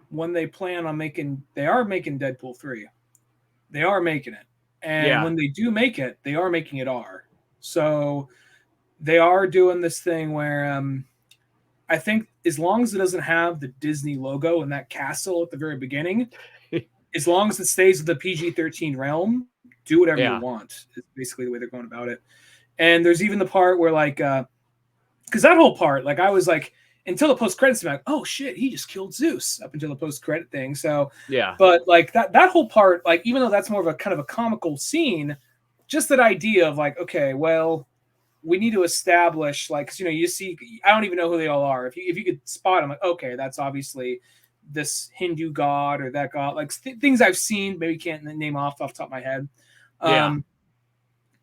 Speaker 2: when they plan on they are making Deadpool 3. They are making it. And when they do make it, they are making it R. So they are doing this thing where I think as long as it doesn't have the Disney logo and that castle at the very beginning, as long as it stays with the PG-13 realm, do whatever you want. Is basically the way they're going about it. And there's even the part where like because that whole part, like I was like until the post credits, I'm like, oh shit, he just killed Zeus up until the post credit thing. So,
Speaker 1: Yeah.
Speaker 2: but like that whole part, like even though that's more of a kind of a comical scene, just that idea of like, okay, well, we need to establish like, 'cause, you know, you see, I don't even know who they all are. If you could spot them, like, okay, that's obviously this Hindu god or that god, like things I've seen, maybe can't name off the top of my head.
Speaker 1: Yeah.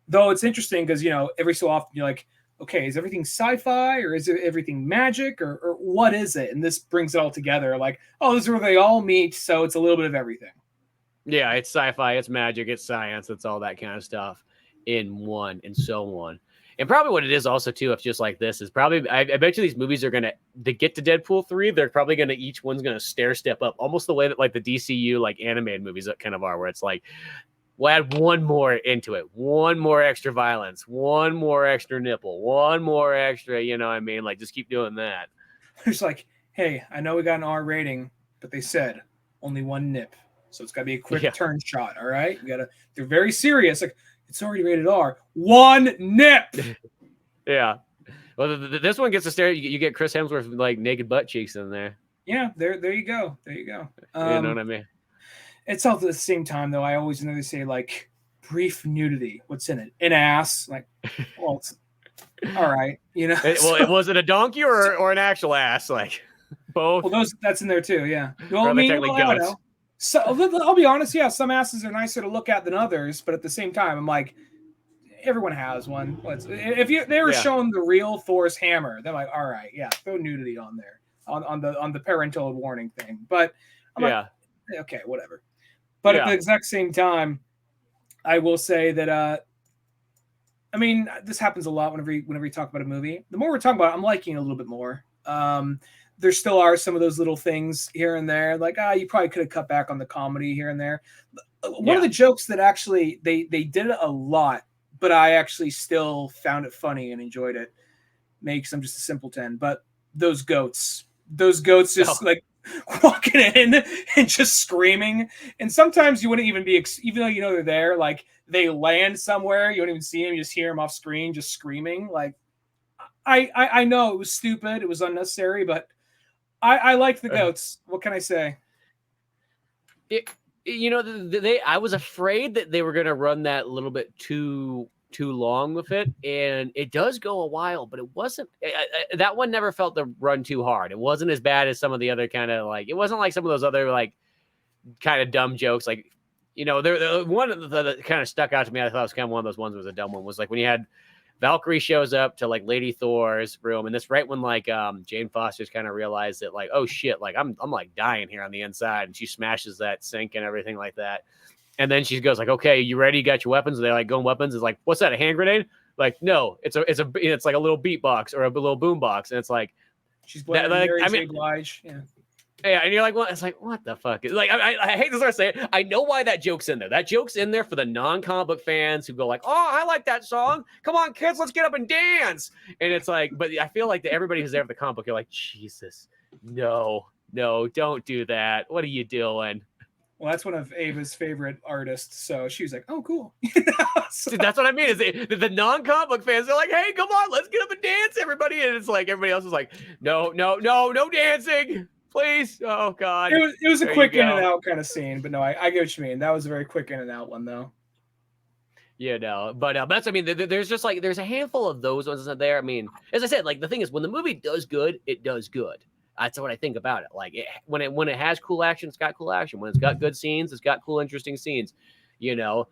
Speaker 2: Though it's interesting because, you know, every so often you're like, okay, is everything sci-fi or is it everything magic or what is it? And this brings it all together. Like, oh, this is where they all meet, so it's a little bit of everything.
Speaker 1: Yeah, it's sci-fi, it's magic, it's science, it's all that kind of stuff in one and so on. And probably what it is also too, if just like this is probably, I bet you these movies are gonna to get to Deadpool 3, they're probably gonna each one's gonna stair step up, almost the way that like the DCU like animated movies that kind of are, where it's like we'll add one more into it, one more extra violence, one more extra nipple, one more extra, you know what I mean? Like just keep doing that.
Speaker 2: It's like, hey, I know we got an R rating, but they said only one nip. So it's got to be a quick turn shot. All right. They're very serious. Like, it's already rated R. One nip.
Speaker 1: Yeah. Well, this one gets a stare. You get Chris Hemsworth like naked butt cheeks in there.
Speaker 2: Yeah. There you go. There you go.
Speaker 1: You know what I mean?
Speaker 2: It's all at the same time, though. I always know they say, like, brief nudity. What's in it? An ass. Like, well, it's all right. You know?
Speaker 1: Well, was it a donkey or an actual ass? Like, both?
Speaker 2: Well, that's in there, too. Yeah.
Speaker 1: Well, I mean, well, I don't know.
Speaker 2: So I'll be honest, yeah, some asses are nicer to look at than others, but at the same time, I'm like, everyone has one. If they were showing the real Thor's hammer, they're like, all right, yeah, throw nudity on there on the parental warning thing. But I'm like, okay, whatever. But at the exact same time, I will say that I mean, this happens a lot whenever you talk about a movie. The more we're talking about it, I'm liking it a little bit more. There still are some of those little things here and there, like you probably could have cut back on the comedy here and there. One of the jokes that actually they did it a lot, but I actually still found it funny and enjoyed it. Makes I'm just a simpleton, but those goats just like walking in and just screaming. And sometimes you wouldn't even be, even though you know they're there, like they land somewhere, you don't even see them, you just hear them off screen just screaming. Like I know it was stupid, it was unnecessary, but I liked the goats. What can I say?
Speaker 1: You know, I was afraid that they were going to run that a little bit too long with it, and it does go a while, but it wasn't. That one never felt to run too hard. It wasn't as bad as some of the other kind of like. It wasn't like some of those other like kind of dumb jokes. Like, you know, the one that kind of stuck out to me. I thought was kind of one of those ones that was a dumb one. Was like when you had Valkyrie shows up to like Lady Thor's room, and this right when like Jane Foster's kind of realized that like, oh shit, like I'm like dying here on the inside, and she smashes that sink and everything like that. And then she goes like, okay, you ready? You got your weapons? And they're like, going weapons. Is like, what's that? A hand grenade? Like, no, it's like a little beatbox or a little boom box, and it's like
Speaker 2: she's playing Mary J. Blige. Yeah.
Speaker 1: Yeah, and you're like, well, it's like, what the fuck? Like, I hate to start saying it. I know why that joke's in there. That joke's in there for the non-comic book fans who go like, oh, I like that song. Come on, kids, let's get up and dance. And it's like, but I feel like everybody who's there for the comic book, you're like, Jesus, no, don't do that. What are you doing?
Speaker 2: Well, that's one of Ava's favorite artists, so she was like, "Oh, cool."
Speaker 1: So, that's what I mean. Is the non-comic book fans are like, "Hey, come on, let's get up and dance, everybody!" And it's like everybody else is like, "No dancing, please." Oh God,
Speaker 2: it was a quick in and out kind of scene, but no, I get what you mean. That was a very quick in and out one, though.
Speaker 1: Yeah, no, but that's I mean, there's just like there's a handful of those ones that there. I mean, as I said, like the thing is, when the movie does good, it does good. That's what I think about it. Like when it has cool action, it's got cool action. When it's got good scenes, it's got cool, interesting scenes, you know.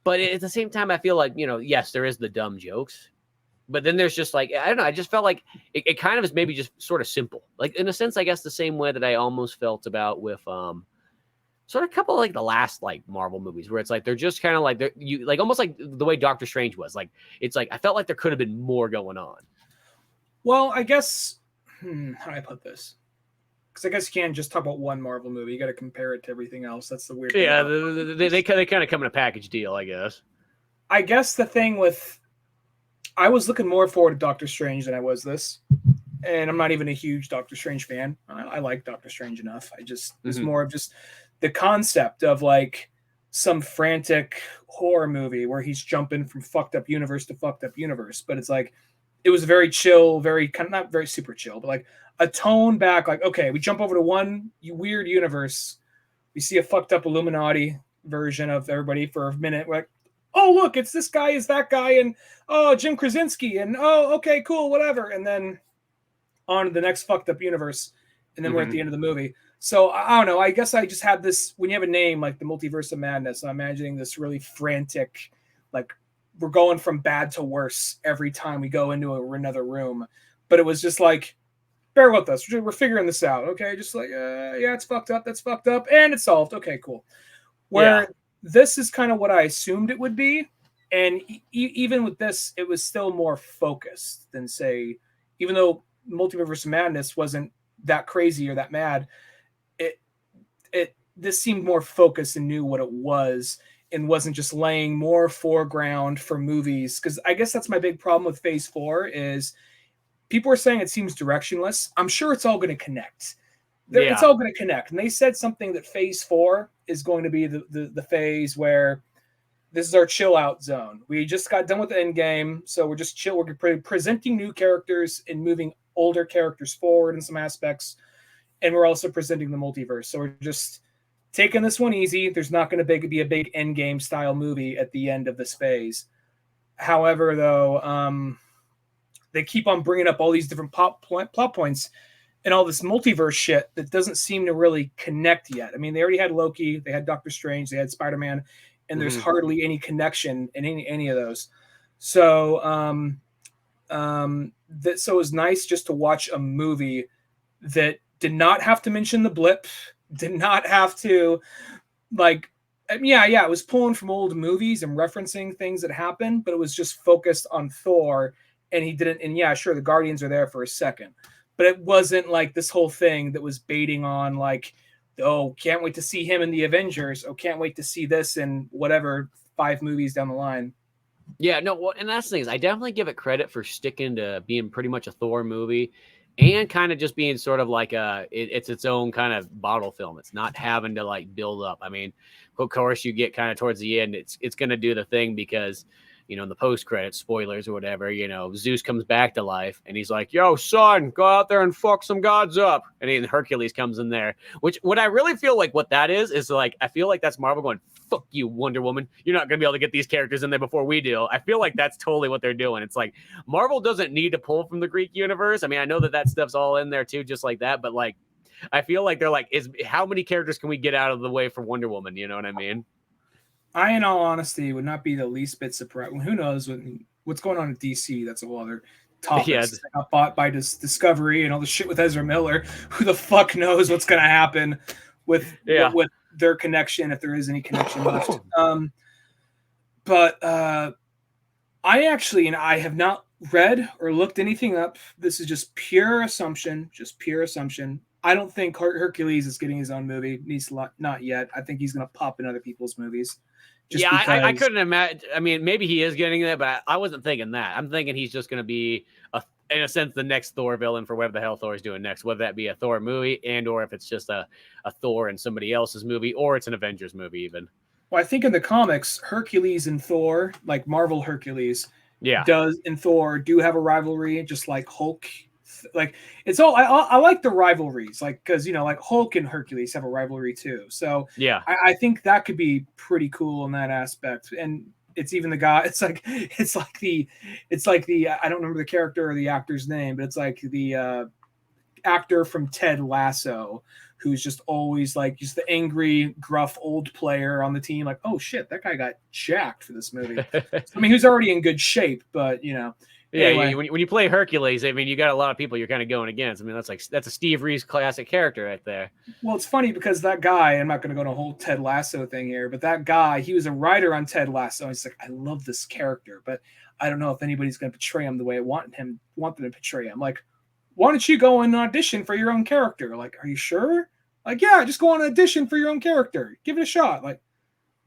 Speaker 1: But at the same time, I feel like, you know, yes, there is the dumb jokes, but then there's just like, I don't know. I just felt like it kind of is maybe just sort of simple, like in a sense, I guess the same way that I almost felt about with sort of a couple of like the last like Marvel movies where it's like they're just kind of like you like almost like the way Doctor Strange was. Like it's like I felt like there could have been more going on.
Speaker 2: Well, I guess. How do I put this? Because I guess you can't just talk about one Marvel movie. You got to compare it to everything else. That's the weird thing.
Speaker 1: Yeah, they kind of come in a package deal, I guess.
Speaker 2: I guess the thing with... I was looking more forward to Doctor Strange than I was this. And I'm not even a huge Doctor Strange fan. I like Doctor Strange enough. It's more of just the concept of like some frantic horror movie where he's jumping from fucked up universe to fucked up universe. But it's like... it was very chill, very kind of not very super chill, but like a tone back. Like, okay, we jump over to one weird universe. We see a fucked up Illuminati version of everybody for a minute. We're like, oh look, it's this guy, is that guy, and oh Jim Krasinski, and oh okay, cool, whatever. And then on to the next fucked up universe, and then we're at the end of the movie. So I don't know. I guess I just had this, when you have a name like the Multiverse of Madness, I'm imagining this really frantic, like we're going from bad to worse every time we go into another room. But it was just like, bear with us. We're figuring this out. Okay. Just like, yeah, it's fucked up. That's fucked up. And it's solved. Okay, cool. Where this is kind of what I assumed it would be. And even with this, it was still more focused than, say, even though Multiverse of Madness wasn't that crazy or that mad, this seemed more focused and knew what it was, and wasn't just laying more foreground for movies. Because I guess that's my big problem with Phase 4 is people are saying it seems directionless. I'm sure it's all going to connect. It's all going to connect. And they said something that Phase 4 is going to be the phase where this is our chill out zone. We just got done with the end game, so we're just chill. We're presenting new characters and moving older characters forward in some aspects. And we're also presenting the multiverse. So we're just taking this one easy. There's not going to be a big end game style movie at the end of this phase. However, though, they keep on bringing up all these different plot points and all this multiverse shit that doesn't seem to really connect yet. I mean, they already had Loki, they had Doctor Strange, they had Spider-Man, and there's hardly any connection in any of those. So, so it was nice just to watch a movie that did not have to mention the blip, did not have to, like, it was pulling from old movies and referencing things that happened, but it was just focused on Thor, and he didn't, and yeah, sure, the Guardians are there for a second, but it wasn't like this whole thing that was baiting on, like, oh, can't wait to see him in the Avengers, oh, can't wait to see this in whatever 5 movies down the line.
Speaker 1: Yeah, no, well, and that's the thing is I definitely give it credit for sticking to being pretty much a Thor movie and kind of just being sort of like it's its own kind of bottle film. It's not having to like build up. I mean, of course you get kind of towards the end, it's going to do the thing because, you know, in the post credits, spoilers or whatever, you know, Zeus comes back to life and he's like, yo, son, go out there and fuck some gods up. And then Hercules comes in there, which what I really feel like what that is like, I feel like that's Marvel going, fuck you, Wonder Woman. You're not going to be able to get these characters in there before we do. I feel like that's totally what they're doing. It's like Marvel doesn't need to pull from the Greek universe. I mean, I know that stuff's all in there too, just like that. But like, I feel like they're like, how many characters can we get out of the way for Wonder Woman? You know what I mean?
Speaker 2: I, in all honesty, would not be the least bit surprised. Well, who knows what's going on at DC? That's a whole other topic. Yeah, they got bought by Discovery and all the shit with Ezra Miller. Who the fuck knows what's going to happen with their connection, if there is any connection left. But I actually, and I have not read or looked anything up. This is just pure assumption. I don't think Hercules is getting his own movie. Not yet. I think he's going to pop in other people's movies.
Speaker 1: I couldn't imagine. I mean, maybe he is getting that, but I wasn't thinking that. I'm thinking he's just going to be, in a sense, the next Thor villain for whatever the hell Thor is doing next, whether that be a Thor movie and or if it's just a Thor in somebody else's movie or it's an Avengers movie even.
Speaker 2: Well, I think in the comics, Hercules and Thor, like Marvel Hercules, Thor do have a rivalry, just like Hulk. Like it's all I like the rivalries, like because you know, like Hulk and Hercules have a rivalry too. So
Speaker 1: yeah,
Speaker 2: I think that could be pretty cool in that aspect. And it's even the guy. It's like the I don't remember the character or the actor's name, but it's like the actor from Ted Lasso, who's just always like just the angry, gruff old player on the team. Like, oh shit, that guy got jacked for this movie. I mean, who's already in good shape, but you know.
Speaker 1: Yeah, anyway. When you play Hercules, I mean, you got a lot of people you're kind of going against. I mean, that's a Steve Reeves classic character right there.
Speaker 2: Well, it's funny because that guy, I'm not going to go to a whole Ted Lasso thing here, but that guy, he was a writer on Ted Lasso. He's like, I love this character, but I don't know if anybody's going to portray him the way I want them to portray him. Like, why don't you go and audition for your own character? Like, are you sure? Like, yeah, just go on audition for your own character. Give it a shot. Like,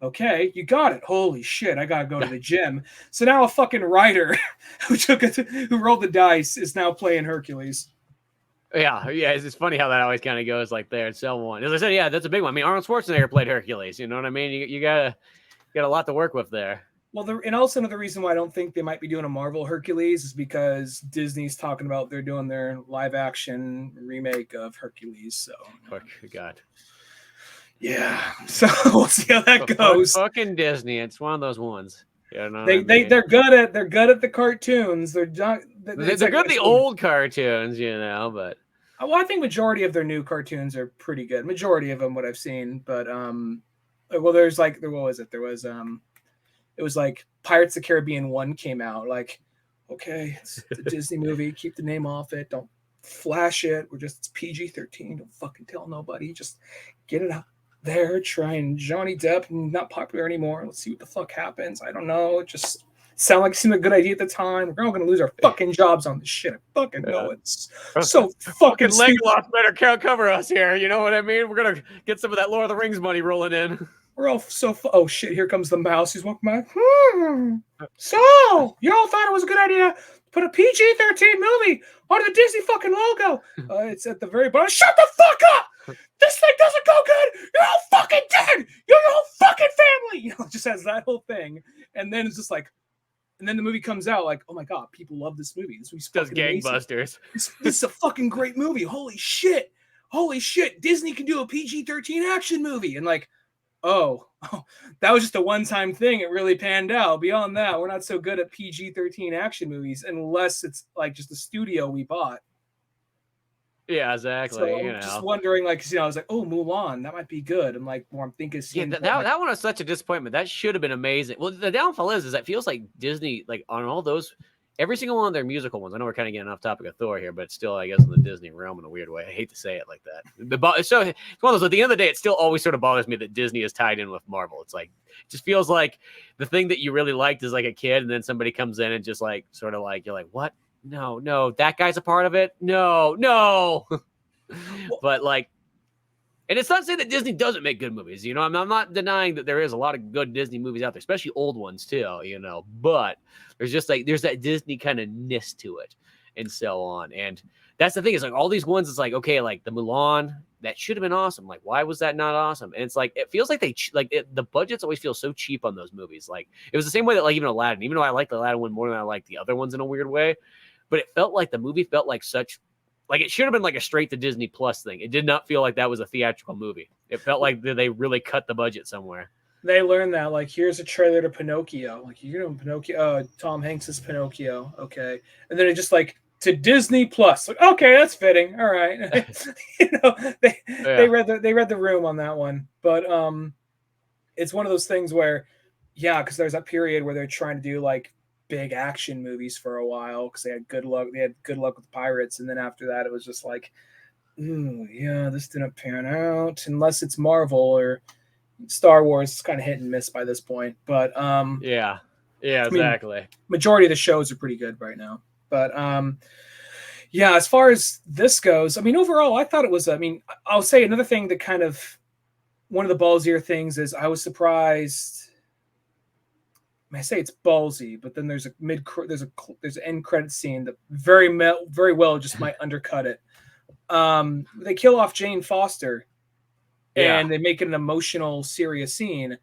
Speaker 2: okay, you got it. Holy shit, I gotta go to the gym. So now a fucking writer who rolled the dice is now playing Hercules.
Speaker 1: Yeah, it's funny how that always kind of goes like there. It's one. As I said, yeah, that's a big one. I mean, Arnold Schwarzenegger played Hercules. You know what I mean? You got a lot to work with there.
Speaker 2: Well, and also another reason why I don't think they might be doing a Marvel Hercules is because Disney's talking about they're doing their live action remake of Hercules. So,
Speaker 1: Oh, God.
Speaker 2: yeah. So we'll see how that goes.
Speaker 1: Fucking Disney. It's one of those ones. You know what I
Speaker 2: They
Speaker 1: mean?
Speaker 2: they're good at the cartoons. They're not.
Speaker 1: They're
Speaker 2: It's like,
Speaker 1: good at the old cartoons, you know, but
Speaker 2: well, I think majority of their new cartoons are pretty good. Majority of them, what I've seen, but well, there's like what was it? There was it was like Pirates of the Caribbean 1 came out. Like, okay, it's a Disney movie. Keep the name off it. Don't flash it. It's PG-13. Don't fucking tell nobody. Just get it out there. Try and Johnny Depp, not popular anymore. Let's see what the fuck happens. I don't know. It just seemed like a good idea at the time. We're all gonna lose our fucking jobs on this shit. I fucking know it's so fucking stupid.
Speaker 1: Legolas better cover us here. You know what I mean? We're gonna get some of that Lord of the Rings money rolling in.
Speaker 2: We're all so oh shit, here comes the mouse. He's walking by. So you all thought it was a good idea to put a PG-13 movie on the Disney fucking logo. It's at the very bottom. Shut the fuck up! This thing doesn't go good. You're all fucking dead. You're your whole fucking family. You know, it just has that whole thing, and then it's just like, and then the movie comes out like, oh my god, people love this movie. This movie's
Speaker 1: does
Speaker 2: fucking
Speaker 1: gangbusters.
Speaker 2: this is a fucking great movie. Holy shit! Disney can do a PG-13 action movie, and like, oh, that was just a one-time thing. It really panned out. Beyond that, we're not so good at PG-13 action movies unless it's like just the studio we bought.
Speaker 1: Yeah, exactly.
Speaker 2: So I'm just wondering, like, I was like, oh, Mulan, that might be good. I'm like, well, I'm thinking,
Speaker 1: that one was such a disappointment. That should have been amazing. Well, the downfall is that feels like Disney, like on all those, every single one of their musical ones. I know we're kind of getting off topic of Thor here, but it's still, I guess, in the Disney realm in a weird way. I hate to say it like that. So it's one of those. At the end of the day, it still always sort of bothers me that Disney is tied in with Marvel. It's like, it just feels like the thing that you really liked as like a kid, and then somebody comes in and just like sort of like you're like, what? No, that guy's a part of it. No. But like, and it's not to say that Disney doesn't make good movies. You know, I'm not denying that there is a lot of good Disney movies out there, especially old ones too. You know, but there's just like there's that Disney kind of ness to it, and so on. And that's the thing is like all these ones. It's like okay, like the Mulan that should have been awesome. Like why was that not awesome? And it's like it feels like the budgets always feel so cheap on those movies. Like it was the same way that like even Aladdin, even though I like the Aladdin one more than I like the other ones in a weird way, but it felt like the movie felt like such. Like it should have been like a straight to Disney Plus thing. It did not feel like that was a theatrical movie. It felt like they really cut the budget somewhere.
Speaker 2: They learned that like here's a trailer to Pinocchio. Like you're doing Pinocchio. Tom Hanks is Pinocchio. Okay, and then it just like to Disney Plus. Like, okay, that's fitting. All right, they read the room on that one. But it's one of those things where because there's that period where they're trying to do like big action movies for a while because they had good luck. They had good luck with pirates, and then after that, it was just like, this didn't pan out unless it's Marvel or Star Wars. It's kind of hit and miss by this point, but
Speaker 1: yeah, exactly.
Speaker 2: I mean, majority of the shows are pretty good right now, but as far as this goes, I mean, overall, I thought it was. I mean, I'll say another thing that kind of one of the ballsier things is I was surprised. I say it's ballsy, but then there's an end credit scene that very well just might undercut it. They kill off Jane Foster, and they make it an emotional, serious scene.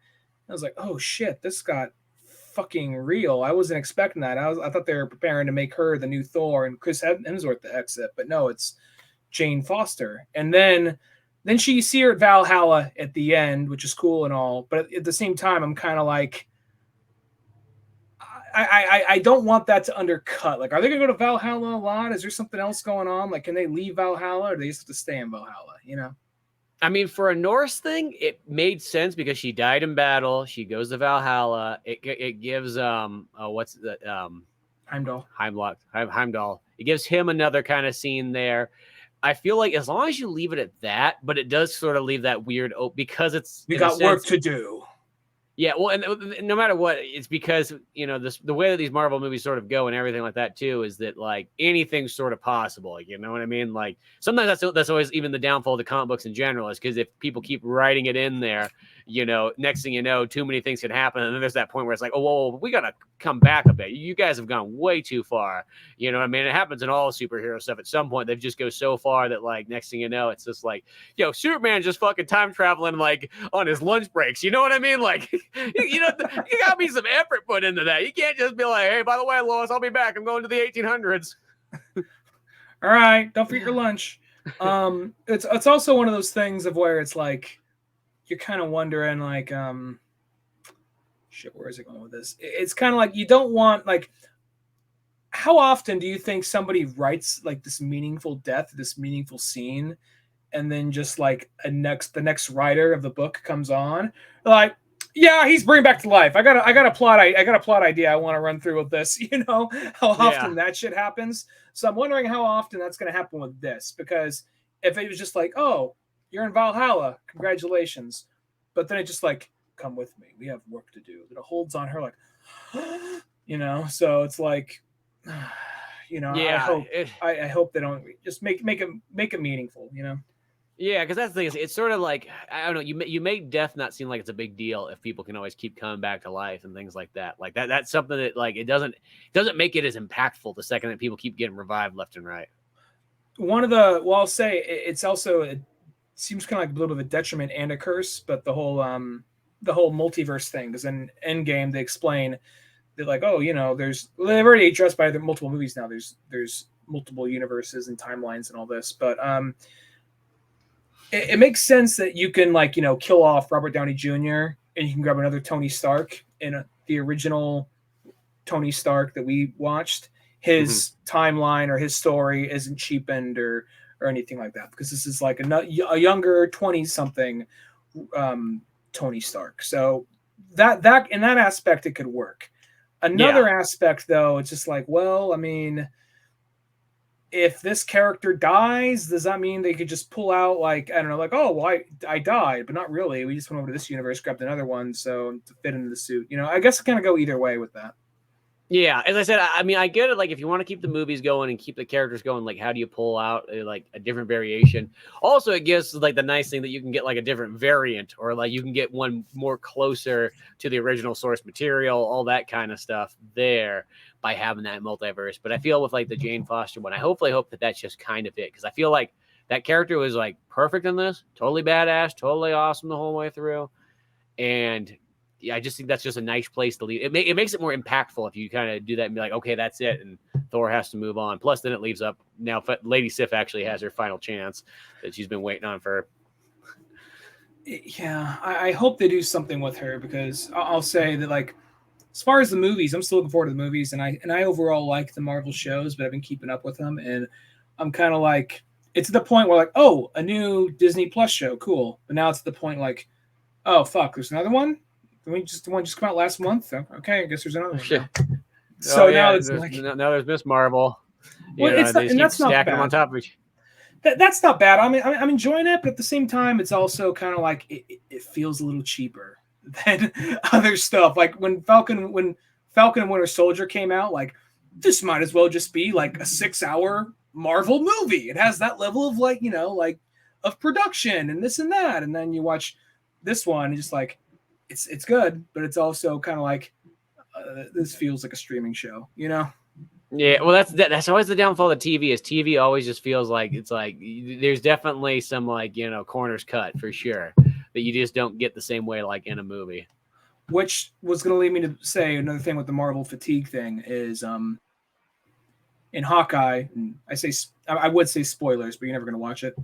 Speaker 2: I was like, oh shit, this got fucking real. I wasn't expecting that. I thought they were preparing to make her the new Thor and Chris Hemsworth the exit, but no, it's Jane Foster. And then you see her at Valhalla at the end, which is cool and all, but at the same time, I'm kind of like. I don't want that to undercut. Like, are they going to go to Valhalla a lot? Is there something else going on? Like, can they leave Valhalla or do they just have to stay in Valhalla? You know?
Speaker 1: I mean, for a Norse thing, it made sense because she died in battle. She goes to Valhalla. It gives what's the Heimdall. It gives him another kind of scene there. I feel like as long as you leave it at that, but it does sort of leave that weird because it's
Speaker 2: we got work to do.
Speaker 1: Yeah, well, and no matter what, it's because, you know, the way that these Marvel movies sort of go and everything like that, too, is that, like, anything's sort of possible. You know what I mean? Like, sometimes that's always even the downfall of the comic books in general is because if people keep writing it in there, next thing you know, too many things can happen. And then there's that point where it's like, oh, whoa, we got to come back a bit. You guys have gone way too far. You know what I mean? It happens in all superhero stuff. At some point, they've just go so far that, like, next thing you know, it's just like, Superman just fucking time traveling, like, on his lunch breaks. You know what I mean? Like, you got to be some effort put into that. You can't just be like, hey, by the way, Lois, I'll be back. I'm going to the 1800s.
Speaker 2: All right, don't forget your lunch. It's also one of those things of where it's like you're kind of wondering, like, shit, where is it going with this? It's kind of like you don't want, like, how often do you think somebody writes like this meaningful death, this meaningful scene, and then just like the next writer of the book comes on, like, yeah, he's bringing back to life. I got a plot idea I want to run through with this. How often that shit happens. So I'm wondering how often that's going to happen with this, because if it was just like, oh, you're in Valhalla, congratulations, but then it just like, come with me, we have work to do. That it holds on her like, so it's like,
Speaker 1: Yeah,
Speaker 2: I hope they don't just make it meaningful.
Speaker 1: Yeah, because that's the thing. It's sort of like, I don't know. You make death not seem like it's a big deal if people can always keep coming back to life and things like that. Like that's something that, like, it doesn't make it as impactful the second that people keep getting revived left and right.
Speaker 2: I'll say it's also, it seems kind of like a little bit of a detriment and a curse, but the whole multiverse thing, because in Endgame they explain that, like, oh, they've already addressed by the multiple movies now. There's multiple universes and timelines and all this, but it makes sense that you can, like, kill off Robert Downey Jr. and you can grab another Tony Stark in the original Tony Stark that we watched. His timeline or his story isn't cheapened or anything like that, because this is like a younger 20-something Tony Stark. So that in that aspect it could work. Another aspect, though, it's just like, well, I mean, if this character dies, does that mean they could just pull out, like, I don't know, like, oh, well, I died, but not really. We just went over to this universe, grabbed another one, so to fit into the suit. I guess it kind of go either way with that.
Speaker 1: Yeah, as I said, I mean, I get it. Like, if you want to keep the movies going and keep the characters going, like, how do you pull out like a different variation? Also, it gives, like, the nice thing that you can get, like, a different variant, or like you can get one more closer to the original source material, all that kind of stuff there by having that multiverse. But I feel with, like, the Jane Foster one, I hope that that's just kind of it, because I feel like that character was, like, perfect in this, totally badass, totally awesome the whole way through, and yeah, I just think that's just a nice place to leave. It makes it more impactful if you kind of do that and be like, okay, that's it, and Thor has to move on. Plus, then it leaves up now. Lady Sif actually has her final chance that she's been waiting on for.
Speaker 2: Yeah, I hope they do something with her, because I'll say that, like, as far as the movies, I'm still looking forward to the movies, and I overall like the Marvel shows, but I've been keeping up with them, and I'm kind of like, it's to the point where, like, oh, a new Disney Plus show, cool, but now it's the point like, oh fuck, there's another one. The one just come out last month. Okay, I guess there's another one. Now. So now it's like,
Speaker 1: now there's Miss Marvel.
Speaker 2: Well, that's not bad.
Speaker 1: Them on top of each.
Speaker 2: That's not bad. I mean, I'm enjoying it, but at the same time, it's also kind of like it feels a little cheaper than other stuff. Like when Falcon and Winter Soldier came out, like, this might as well just be like a 6-hour Marvel movie. It has that level of, like, like, of production and this and that, and then you watch this one and just like, it's good, but it's also kind of like, this feels like a streaming show,
Speaker 1: Yeah, well, that's always the downfall of TV. Is TV always just feels like it's like there's definitely some, like, corners cut for sure that you just don't get the same way like in a movie.
Speaker 2: Which was going to lead me to say another thing with the Marvel fatigue thing is in Hawkeye. I would say spoilers, but you're never going to watch it.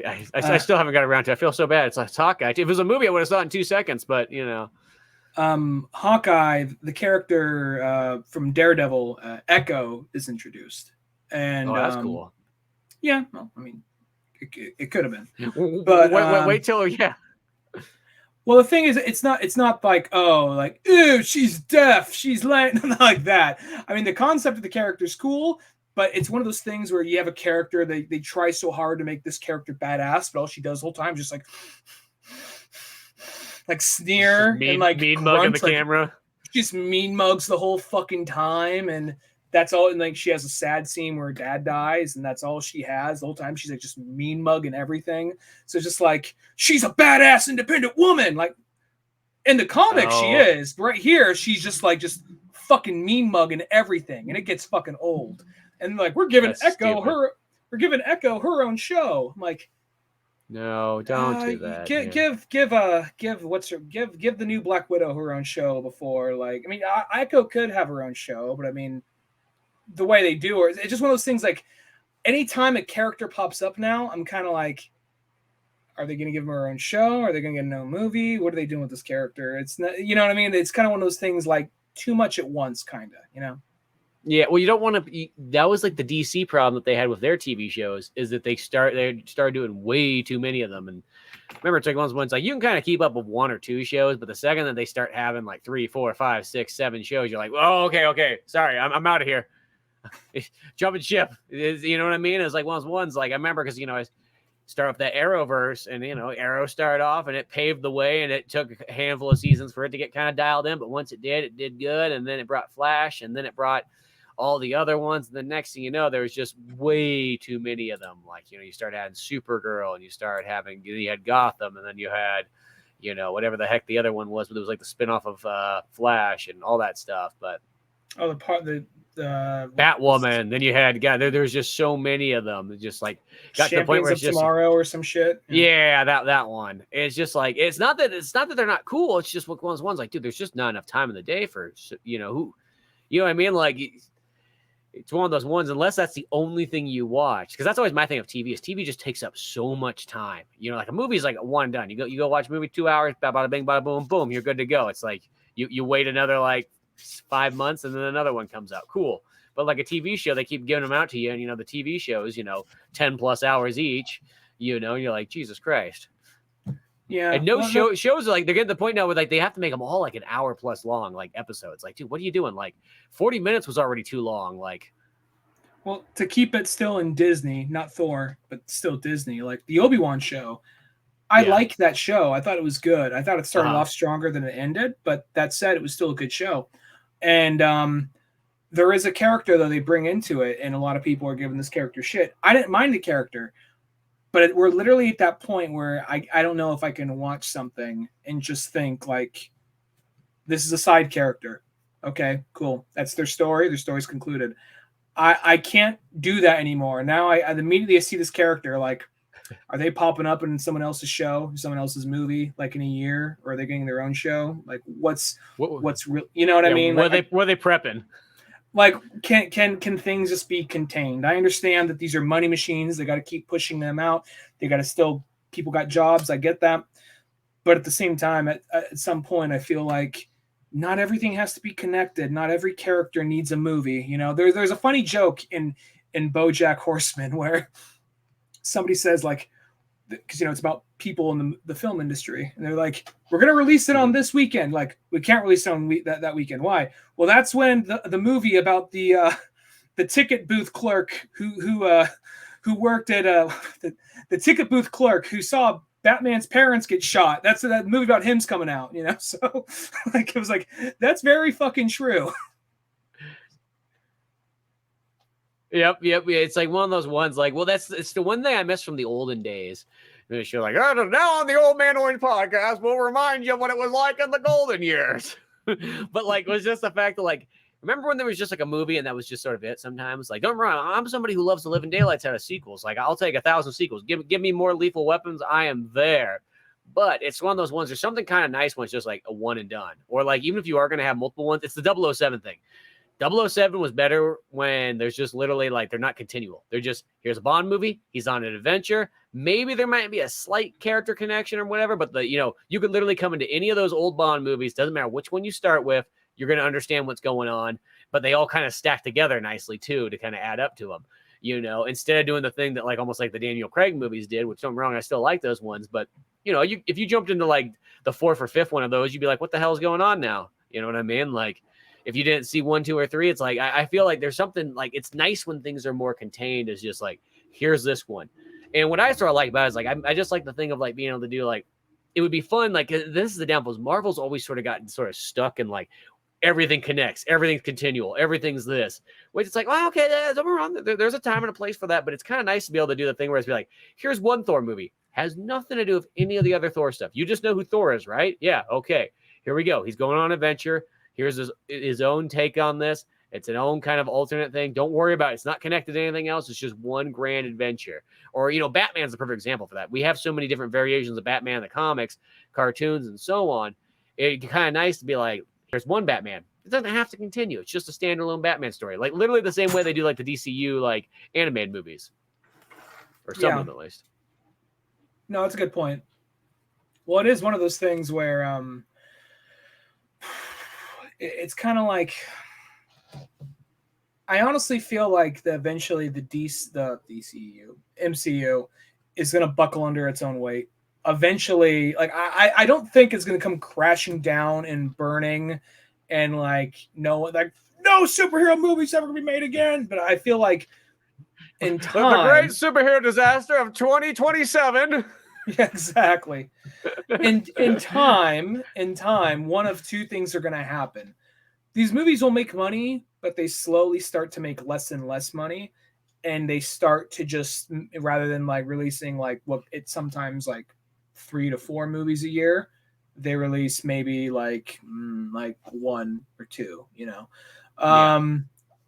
Speaker 1: I still haven't got around to it. I feel so bad. It's like Hawkeye. If it was a movie, I would have saw it in 2 seconds, but
Speaker 2: Hawkeye, the character from Daredevil, Echo, is introduced, and
Speaker 1: that's cool.
Speaker 2: Yeah, well, I mean, it could have been, but
Speaker 1: wait till
Speaker 2: Well, the thing is, it's not like, oh, like, ew, she's deaf, she's nothing like that. I mean, the concept of the character is cool, but it's one of those things where you have a character, they try so hard to make this character badass, but all she does the whole time is just like sneer and like
Speaker 1: mean mug in the camera.
Speaker 2: Just mean mugs the whole fucking time, and that's all. And like she has a sad scene where her dad dies, and that's all she has the whole time. She's like just mean mug and everything. So just like she's a badass independent woman. Like in the comic, she
Speaker 1: Oh,
Speaker 2: is. Right here, she's just fucking mean mug and everything, and it gets fucking old. And like
Speaker 1: that's stupid.
Speaker 2: we're giving Echo her own show. I'm like,
Speaker 1: No, don't do that.
Speaker 2: give
Speaker 1: Yeah.
Speaker 2: give the new Black Widow her own show before. Like, I mean, Echo could have her own show, but I mean, the way they do her, it's just one of those things. Like, anytime a character pops up now, I'm kind of like, are they going to give her own show? Are they going to get no movie? What are they doing with this character? It's not, you know what I mean? It's kind of one of those things like too much at once, kind of, you know?
Speaker 1: Yeah, well, you don't want to. That was like the DC problem that they had with their TV shows, is that they started doing way too many of them. And remember, it's like once like you can kind of keep up with one or two shows, but the second that they start having like 3, 4, 5, 6, 7 shows, you're like, oh, okay, sorry, I'm out of here, jumping ship. You know what I mean? It's like one of those ones. Like I remember because I start off that Arrowverse, and Arrow started off, and it paved the way, and it took a handful of seasons for it to get kind of dialed in. But once it did good, and then it brought Flash, and then it brought all the other ones. And the next thing you know, there was just way too many of them. Like, you start having Supergirl, and you had Gotham, and then you had, whatever the heck the other one was, but it was like the spinoff of Flash and all that stuff. But
Speaker 2: the
Speaker 1: Batwoman, then you had there was just so many of them. It just like got to the point where it's just
Speaker 2: Tomorrow or some shit.
Speaker 1: Yeah, that one. It's just like it's not that they're not cool. It's just one of those ones like, dude, there's just not enough time in the day for who, you know what I mean? Like it's one of those ones, unless that's the only thing you watch. Because that's always my thing of TV is TV just takes up so much time. Like a movie is like a one done. You go watch a movie 2 hours, bada bing, bada boom, boom, you're good to go. It's like you wait another like 5 months and then another one comes out. Cool. But like a TV show, they keep giving them out to you. And the TV shows, 10 plus hours each, and you're like, Jesus Christ.
Speaker 2: Yeah.
Speaker 1: And shows are like, they're getting to the point now where like they have to make them all like an hour plus long, like episodes. Like, dude, what are you doing? Like 40 minutes was already too long. Like,
Speaker 2: well, to keep it still in Disney, not Thor, but still Disney, like the Obi-Wan show. I liked that show. I thought it was good. I thought it started off stronger than it ended, but that said, it was still a good show. And there is a character though they bring into it, and a lot of people are giving this character shit. I didn't mind the character. But we're literally at that point where I don't know if I can watch something and just think like, this is a side character. Okay, cool. That's their story. Their story's concluded. I can't do that anymore. Now I immediately see this character, like, are they popping up in someone else's show, someone else's movie, like in a year, or are they getting their own show? Like, what's real? You know what I mean?
Speaker 1: Were they prepping?
Speaker 2: Like, can things just be contained? I understand that these are money machines. They got to keep pushing them out. They got to still, people got jobs. I get that. But at the same time, at some point, I feel like not everything has to be connected. Not every character needs a movie. There's a funny joke in BoJack Horseman where somebody says like, because it's about people in the film industry, and they're like, we're going to release it on this weekend. Like, we can't release it on that weekend. Why? Well, that's when the movie about the ticket booth clerk who worked at the ticket booth clerk who saw Batman's parents get shot. That's that movie about him's coming out. So like it was like, that's very fucking true.
Speaker 1: Yep. It's like one of those ones. Like, well, it's the one thing I miss from the olden days. And she's like, now on the Old Man Orange podcast, we'll remind you what it was like in the golden years. But like, it was just the fact that like, remember when there was just like a movie and that was just sort of it sometimes? Like, don't get me wrong, I'm somebody who loves to live in daylights out of sequels. Like, I'll take 1,000 sequels. Give me more Lethal Weapons. I am there. But it's one of those ones, there's something kind of nice when it's just like a one and done. Or like, even if you are going to have multiple ones, it's the 007 thing. 007 was better when there's just literally like, they're not continual. They're just, here's a Bond movie. He's on an adventure. Maybe there might be a slight character connection or whatever, but you could literally come into any of those old Bond movies. Doesn't matter which one you start with. You're going to understand what's going on, but they all kind of stack together nicely too, to kind of add up to them, instead of doing the thing that like, almost like the Daniel Craig movies did, which don't get me wrong, I still like those ones, but if you jumped into like the 4th or 5th one of those, you'd be like, what the hell is going on now? You know what I mean? Like, if you didn't see 1, 2, or 3, it's like, I feel like there's something like, it's nice when things are more contained. It's just like, here's this one. And what I sort of like about it is like, I just like the thing of like being able to do like, it would be fun. Like, this is the downfall. Marvel's always sort of gotten sort of stuck in like, everything connects, everything's continual, everything's this. Which it's like, well, okay, don't get me wrong. There's a time and a place for that, but it's kind of nice to be able to do the thing where it's be like, here's one Thor movie, has nothing to do with any of the other Thor stuff. You just know who Thor is, right? Yeah, okay. Here we go. He's going on an adventure. Here's his own take on this. It's an own kind of alternate thing. Don't worry about it. It's not connected to anything else. It's just one grand adventure. Or, Batman's the perfect example for that. We have so many different variations of Batman in the comics, cartoons, and so on. It's kind of nice to be like, here's one Batman. It doesn't have to continue. It's just a standalone Batman story. Like literally the same way they do like the DCU like animated movies. Or some of them at least.
Speaker 2: No, that's a good point. Well, it is one of those things where it's kind of like, I honestly feel like eventually the MCU is going to buckle under its own weight. Eventually, like I don't think it's going to come crashing down and burning, and no superhero movies ever going to be made again. But I feel like in time,
Speaker 1: the great superhero disaster of 2027.
Speaker 2: Yeah, exactly. In time, one of two things are going to happen. These movies will make money, but they slowly start to make less and less money, and they start to just, rather than releasing what it's sometimes 3 to 4 movies a year, they release maybe like 1 or 2,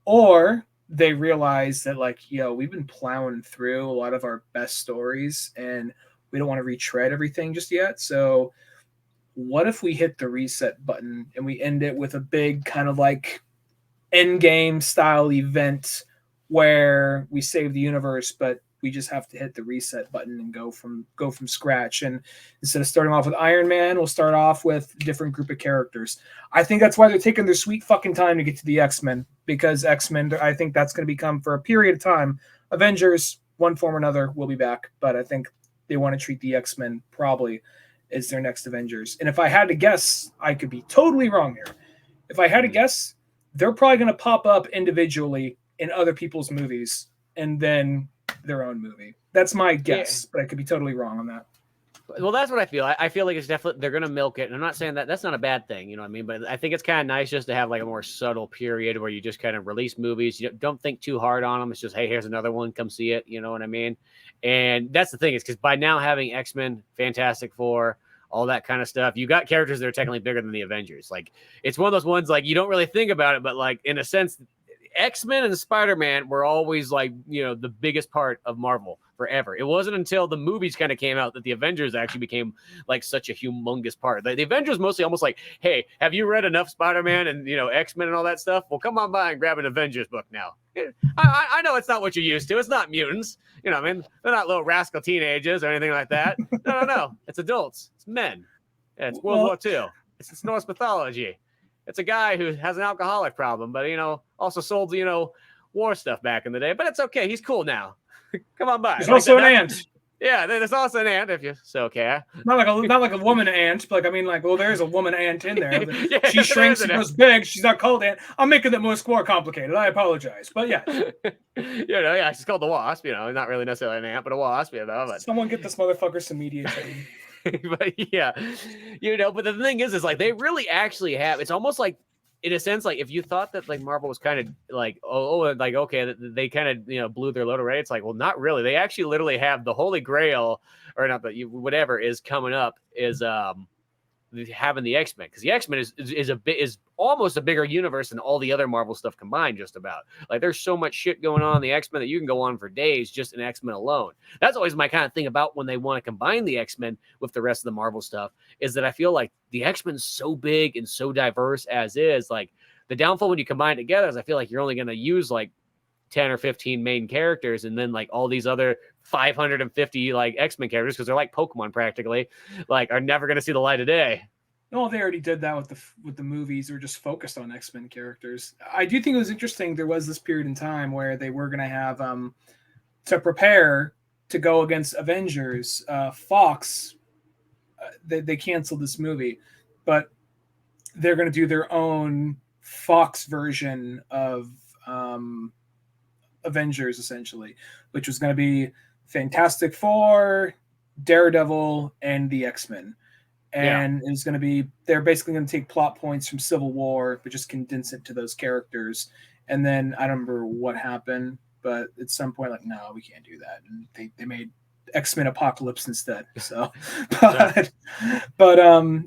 Speaker 2: or they realize that we've been plowing through a lot of our best stories and we don't want to retread everything just yet. So what if we hit the reset button and we end it with a big kind of end game style event where we save the universe, but we just have to hit the reset button and go from scratch. And instead of starting off with Iron Man, we'll start off with a different group of characters. I think that's why they're taking their sweet fucking time to get to the X-Men, because X-Men, I think that's going to become, for a period of time, Avengers, one form or another, will be back. But I think they want to treat the X-Men probably as their next Avengers. And if I had to guess, I could be totally wrong here. If I had to guess, they're probably going to pop up individually in other people's movies and then their own movie. That's my guess, but I could be totally wrong on that.
Speaker 1: Well, that's what I feel. I feel like it's definitely, they're going to milk it. And I'm not saying that's not a bad thing, you know what I mean? But I think it's kind of nice just to have a more subtle period where you just kind of release movies. You don't think too hard on them. It's just, hey, here's another one. Come see it. You know what I mean? And that's the thing, is because by now having X-Men, Fantastic Four, all that kind of stuff, you got characters that are technically bigger than the Avengers. It's one of those ones, you don't really think about it, but in a sense, X-Men and Spider-Man were always the biggest part of Marvel forever. It wasn't until the movies kind of came out that the Avengers actually became such a humongous part. The Avengers mostly almost hey, have you read enough Spider-Man and X-Men and all that stuff? Well, come on by and grab an Avengers book now. I know it's not what you're used to. It's not mutants. I mean, they're not little rascal teenagers or anything like that. No. It's adults. It's men. Yeah, it's World War II. It's Norse mythology. It's a guy who has an alcoholic problem, but also sold war stuff back in the day. But it's okay. He's cool now. Come on by.
Speaker 2: He's also an ant.
Speaker 1: Yeah, there's also an ant if you so care.
Speaker 2: Not like a woman ant, but there's a woman ant in there.
Speaker 1: Yeah,
Speaker 2: she shrinks and goes big. She's not called ant. I'm making it more complicated. I apologize, but yeah.
Speaker 1: Yeah, she's called the wasp. Not really necessarily an ant, but a wasp. But
Speaker 2: someone get this motherfucker some media training.
Speaker 1: But yeah, but the thing is they really actually have. It's almost in a sense, if you thought that Marvel was kind of okay, they kind of blew their load already. It's well, not really. They actually literally have the Holy Grail, or not, but whatever is coming up is having the X-Men, because the X-Men is almost a bigger universe than all the other Marvel stuff combined. Just about there's so much shit going on in the X-Men that you can go on for days just in X-Men alone. That's always my kind of thing about when they want to combine the X-Men with the rest of the Marvel stuff, is that I feel like the X-Men is so big and so diverse as is. The downfall when you combine it together is I feel like you're only going to use 10 or 15 main characters, and then all these other 550 X-Men characters, because they're like Pokemon practically, are never going to see the light of day.
Speaker 2: No, they already did that with the movies. They're just focused on X-Men characters. I do think it was interesting. There was this period in time where they were going to have to prepare to go against Avengers. Fox, they canceled this movie, but they're going to do their own Fox version of Avengers, essentially, which was going to be Fantastic Four, Daredevil, and the X-Men.
Speaker 1: Yeah.
Speaker 2: and it's going to be they're basically going to take plot points from Civil War but just condense it to those characters. And then I don't remember what happened, but at some point, like, no, we can't do that, and they made X-Men Apocalypse instead. So,
Speaker 1: Yeah.
Speaker 2: but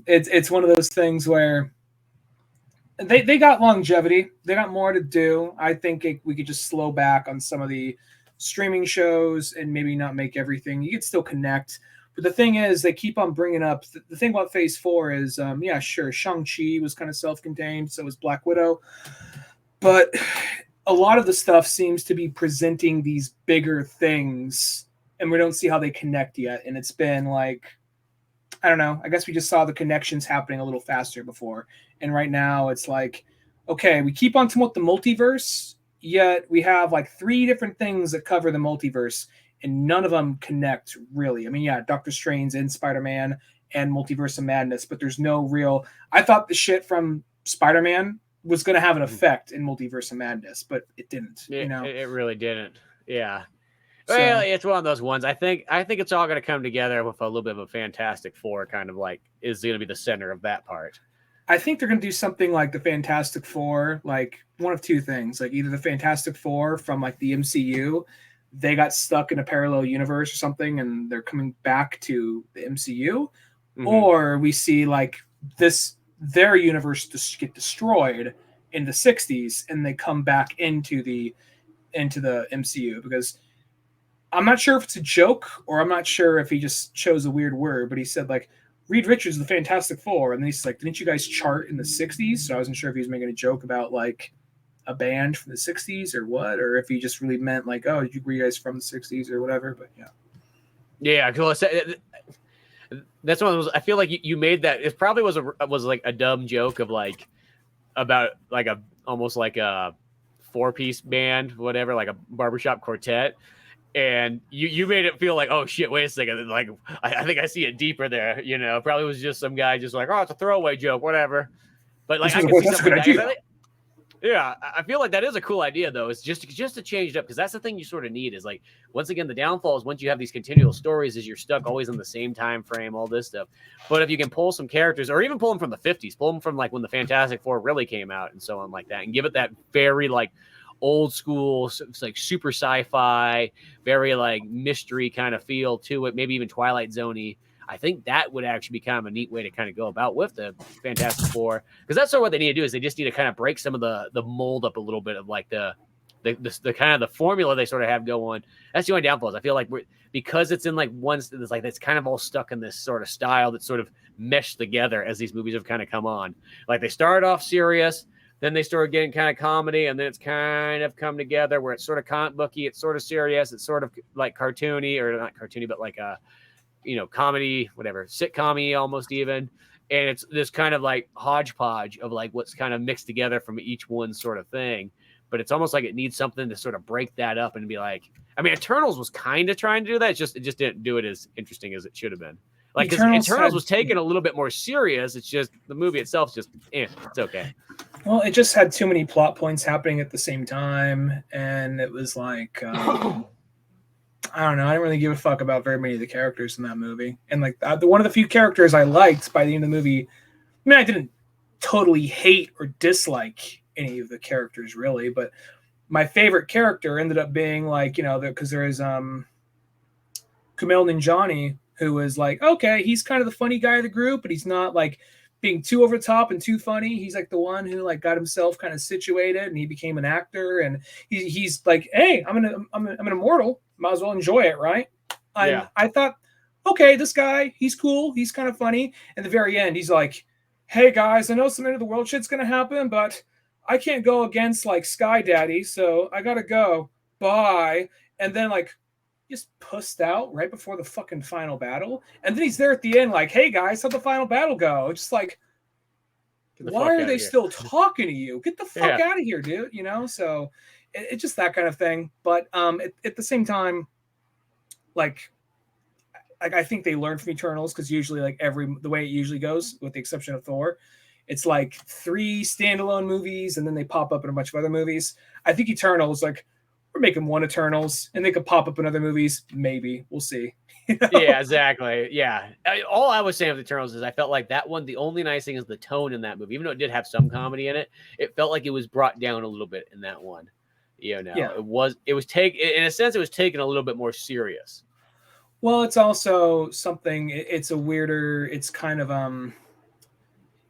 Speaker 2: it's one of those things where they got longevity, they got more to do. I think we could just slow back on some of the streaming shows and maybe not make everything. You could still connect. But the thing is, they keep on bringing up the thing about Phase 4 is, yeah, sure, Shang-Chi was kind of self contained, so was Black Widow. But a lot of the stuff seems to be presenting these bigger things, and we don't see how they connect yet. And it's been like, I don't know. I guess we just saw the connections happening a little faster before. And right now it's like, okay, we keep on talking about the multiverse, yet we have like 3 different things that cover the multiverse, and none of them connect really. I mean, yeah, Doctor Strange and Spider-Man and Multiverse of Madness, but there's no real. I thought the shit from Spider-Man was going to have an effect in Multiverse of Madness, but it didn't, you know?
Speaker 1: It really didn't. Yeah. Well,
Speaker 2: So
Speaker 1: it's one of those ones. I think it's all going to come together with a little bit of a Fantastic Four, kind of like is going to be the center of that part.
Speaker 2: I think they're going to do something like the Fantastic Four, like one of 2 things. Like either the Fantastic Four from like the MCU, they got stuck in a parallel universe or something, and they're coming back to the MCU, or we see like their universe just get destroyed in the 60s, and they come back into the MCU. Because I'm not sure if it's a joke, or I'm not sure if he just chose a weird word, but he said like Reed Richards, the Fantastic Four, and then he's like, "Didn't you guys chart in the '60s?" So I wasn't sure if he was making a joke about like a band from the '60s or what, or if he just really meant like, "Oh, were you guys from the '60s or whatever?" But yeah,
Speaker 1: Yeah, cool. That's one of those. I feel like you made that. It probably was like a dumb joke of like about like a almost like a 4-piece band, whatever, like a barbershop quartet. And you made it feel like, oh shit, wait a second, like I think I see it deeper there. Probably was just some guy just like, oh, it's a throwaway joke, whatever. But like I can see
Speaker 2: that's a
Speaker 1: something
Speaker 2: good
Speaker 1: like that.
Speaker 2: idea.
Speaker 1: Yeah, I feel like that is a cool idea though. It's just to change it up, because that's the thing you sort of need is like, once again, the downfall is once you have these continual stories is you're stuck always in the same time frame, all this stuff. But if you can pull some characters, or even pull them from the 50s, pull them from like when the Fantastic Four really came out and so on like that, and give it that very like old school, it's like super sci-fi, very like mystery kind of feel to it, maybe even Twilight Zone-y. I think that would actually be kind of a neat way to kind of go about with the Fantastic Four, because that's sort of what they need to do is they just need to kind of break some of the mold up a little bit of like the kind of the formula they sort of have going. That's the only downfall is I feel like because it's in like it's like it's kind of all stuck in this sort of style that's sort of meshed together as these movies have kind of come on. Like they started off serious, then they started getting kind of comedy, and then it's kind of come together where it's sort of comic booky, it's sort of serious, it's sort of like cartoony, or not cartoony, but like a comedy, whatever, sitcom-y almost even. And it's this kind of like hodgepodge of like what's kind of mixed together from each one sort of thing. But it's almost like it needs something to sort of break that up and be like, I mean, Eternals was kind of trying to do that. It just didn't do it as interesting as it should have been. Like, because Eternals was taken a little bit more serious. It's just the movie itself just, it's okay.
Speaker 2: Well, it just had too many plot points happening at the same time, and it was like, I don't know. I didn't really give a fuck about very many of the characters in that movie. And like one of the few characters I liked by the end of the movie, I mean, I didn't totally hate or dislike any of the characters really, but my favorite character ended up being like, because there is Kumail Nanjiani, who is like, okay, he's kind of the funny guy of the group, but he's not like being too over the top and too funny. He's like the one who like got himself kind of situated, and he became an actor, and he's like, hey, I'm an immortal. Might as well enjoy it, right? And I thought, okay, this guy, he's cool. He's kind of funny. And the very end, he's like, hey guys, I know some end of the world shit's gonna happen, but I can't go against like Sky Daddy, so I gotta go. Bye. And then like just pussed out right before the fucking final battle. And then he's there at the end, like, hey guys, how'd the final battle go? Just like, why are they still talking to you? Get the fuck out of here, dude. So it's just that kind of thing. But at the same time, like I think they learned from Eternals, because usually like the way it usually goes, with the exception of Thor, it's like 3 standalone movies and then they pop up in a bunch of other movies. I think Eternals, like, we're making one Eternals and they could pop up in other movies. Maybe. We'll see. You know?
Speaker 1: Yeah, exactly. Yeah. All I was saying with Eternals is I felt like that one, the only nice thing is the tone in that movie. Even though it did have some comedy in it, it felt like it was brought down a little bit in that one. You know,
Speaker 2: Yeah.
Speaker 1: it was take in a sense, it was taken a little bit more serious.
Speaker 2: Well, it's also something. It's a weirder. It's kind of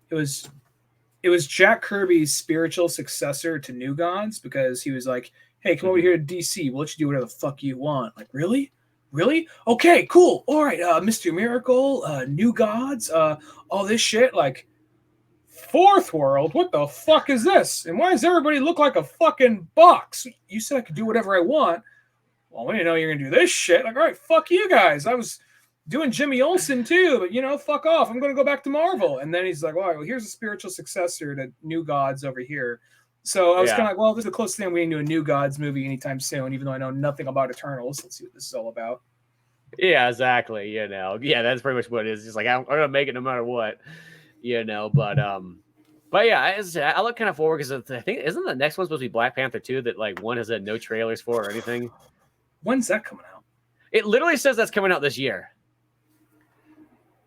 Speaker 2: It was Jack Kirby's spiritual successor to New Gods because he was like, "Hey, come over
Speaker 1: Mm-hmm.
Speaker 2: here to DC. We'll let you do whatever the fuck you want." Like, really? Really? Okay, cool. All right, Mr. Miracle, New Gods, all this shit. Like, Fourth World? What the fuck is this? And why does everybody look like a fucking box? You said I could do whatever I want. Well, we didn't know you're gonna do this shit. Like, all right, fuck you guys. I was doing Jimmy Olsen too, but fuck off. I'm gonna go back to Marvel. And then he's like, all right, well, here's a spiritual successor to New Gods over here. So I was kind
Speaker 1: Yeah.
Speaker 2: of like, well, this is the closest thing I'm getting to a New Gods movie anytime soon, even though I know nothing about Eternals. Let's see what this is all about.
Speaker 1: Yeah, exactly. You know, yeah, that's pretty much what it is. Just like I'm gonna make it no matter what, you know. But yeah, I look kind of forward because I think isn't the next one supposed to be Black Panther 2 that like one has had no trailers for or anything.
Speaker 2: When's that coming out?
Speaker 1: It literally says that's coming out this year.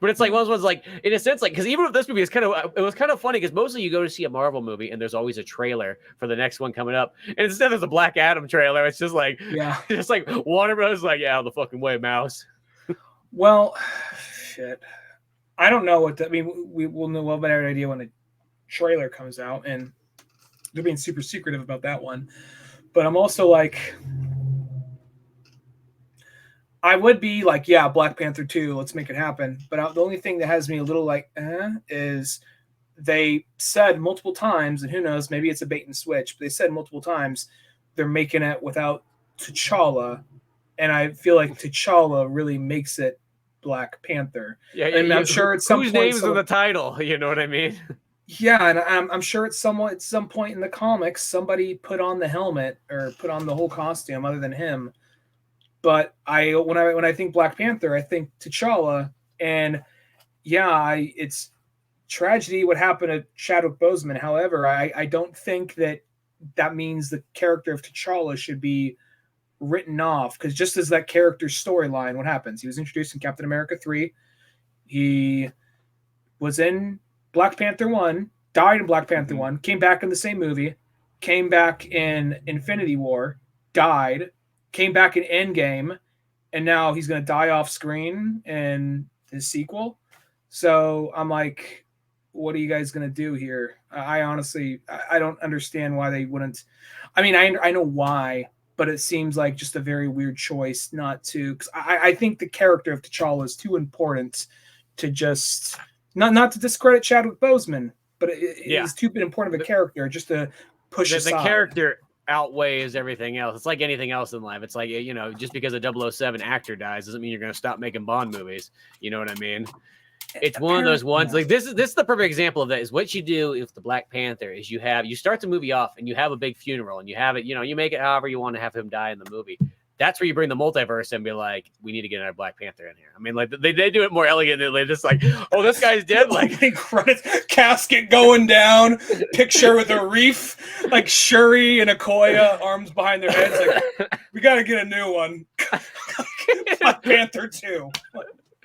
Speaker 1: But it's like one of those ones, like in a sense, like because even with this movie, it was kind of funny because mostly you go to see a Marvel movie and there's always a trailer for the next one coming up, and instead there's a Black Adam trailer. It's just like,
Speaker 2: Yeah.
Speaker 1: just like Warner Bros. Like, yeah, the fucking way, mouse.
Speaker 2: Well, shit. I don't know what that. I mean, we'll know. We'll have a better idea when the trailer comes out, and they're being super secretive about that one. But I'm also like, I would be like, yeah, Black Panther 2, let's make it happen. But the only thing that has me a little like, is they said multiple times, and who knows, maybe it's a bait and switch, but they said multiple times they're making it without T'Challa. And I feel like T'Challa really makes it Black Panther.
Speaker 1: Yeah,
Speaker 2: And I'm sure at some
Speaker 1: whose
Speaker 2: point,
Speaker 1: name's in the title? You know what I mean?
Speaker 2: yeah, and I'm sure at some point in the comics, somebody put on the helmet or put on the whole costume other than him. But when I think Black Panther, I think T'Challa, and yeah, it's tragedy what happened to Chadwick Boseman. However, I don't think that means the character of T'Challa should be written off because just as that character's storyline, what happens? He was introduced in Captain America 3. He was in Black Panther 1, died in Black Panther 1, came back in the same movie, came back in Infinity War, died, came back in Endgame, and now he's going to die off screen in his sequel. So I'm like, what are you guys going to do here? I honestly, I don't understand why they wouldn't. I mean, I know why, but it seems like just a very weird choice not to. Cause I think the character of T'Challa is too important to just not to discredit Chadwick Boseman, but it is too important of a character just to push aside.
Speaker 1: The character outweighs everything else. It's like anything else in life. It's like, just because a 007 actor dies doesn't mean you're going to stop making Bond movies. You know what I mean? It's one of those ones like this is the perfect example of that is what you do if the Black Panther is you start the movie off and you have a big funeral and you have it, you make it however you want to have him die in the movie. That's where you bring the multiverse and be like, we need to get another Black Panther in here. I mean, like they do it more elegantly. They're just like, oh, this guy's dead. Like
Speaker 2: credits, casket going down, picture with a reef, like Shuri and Okoye, arms behind their heads. Like, we got to get a new one. Black Panther 2.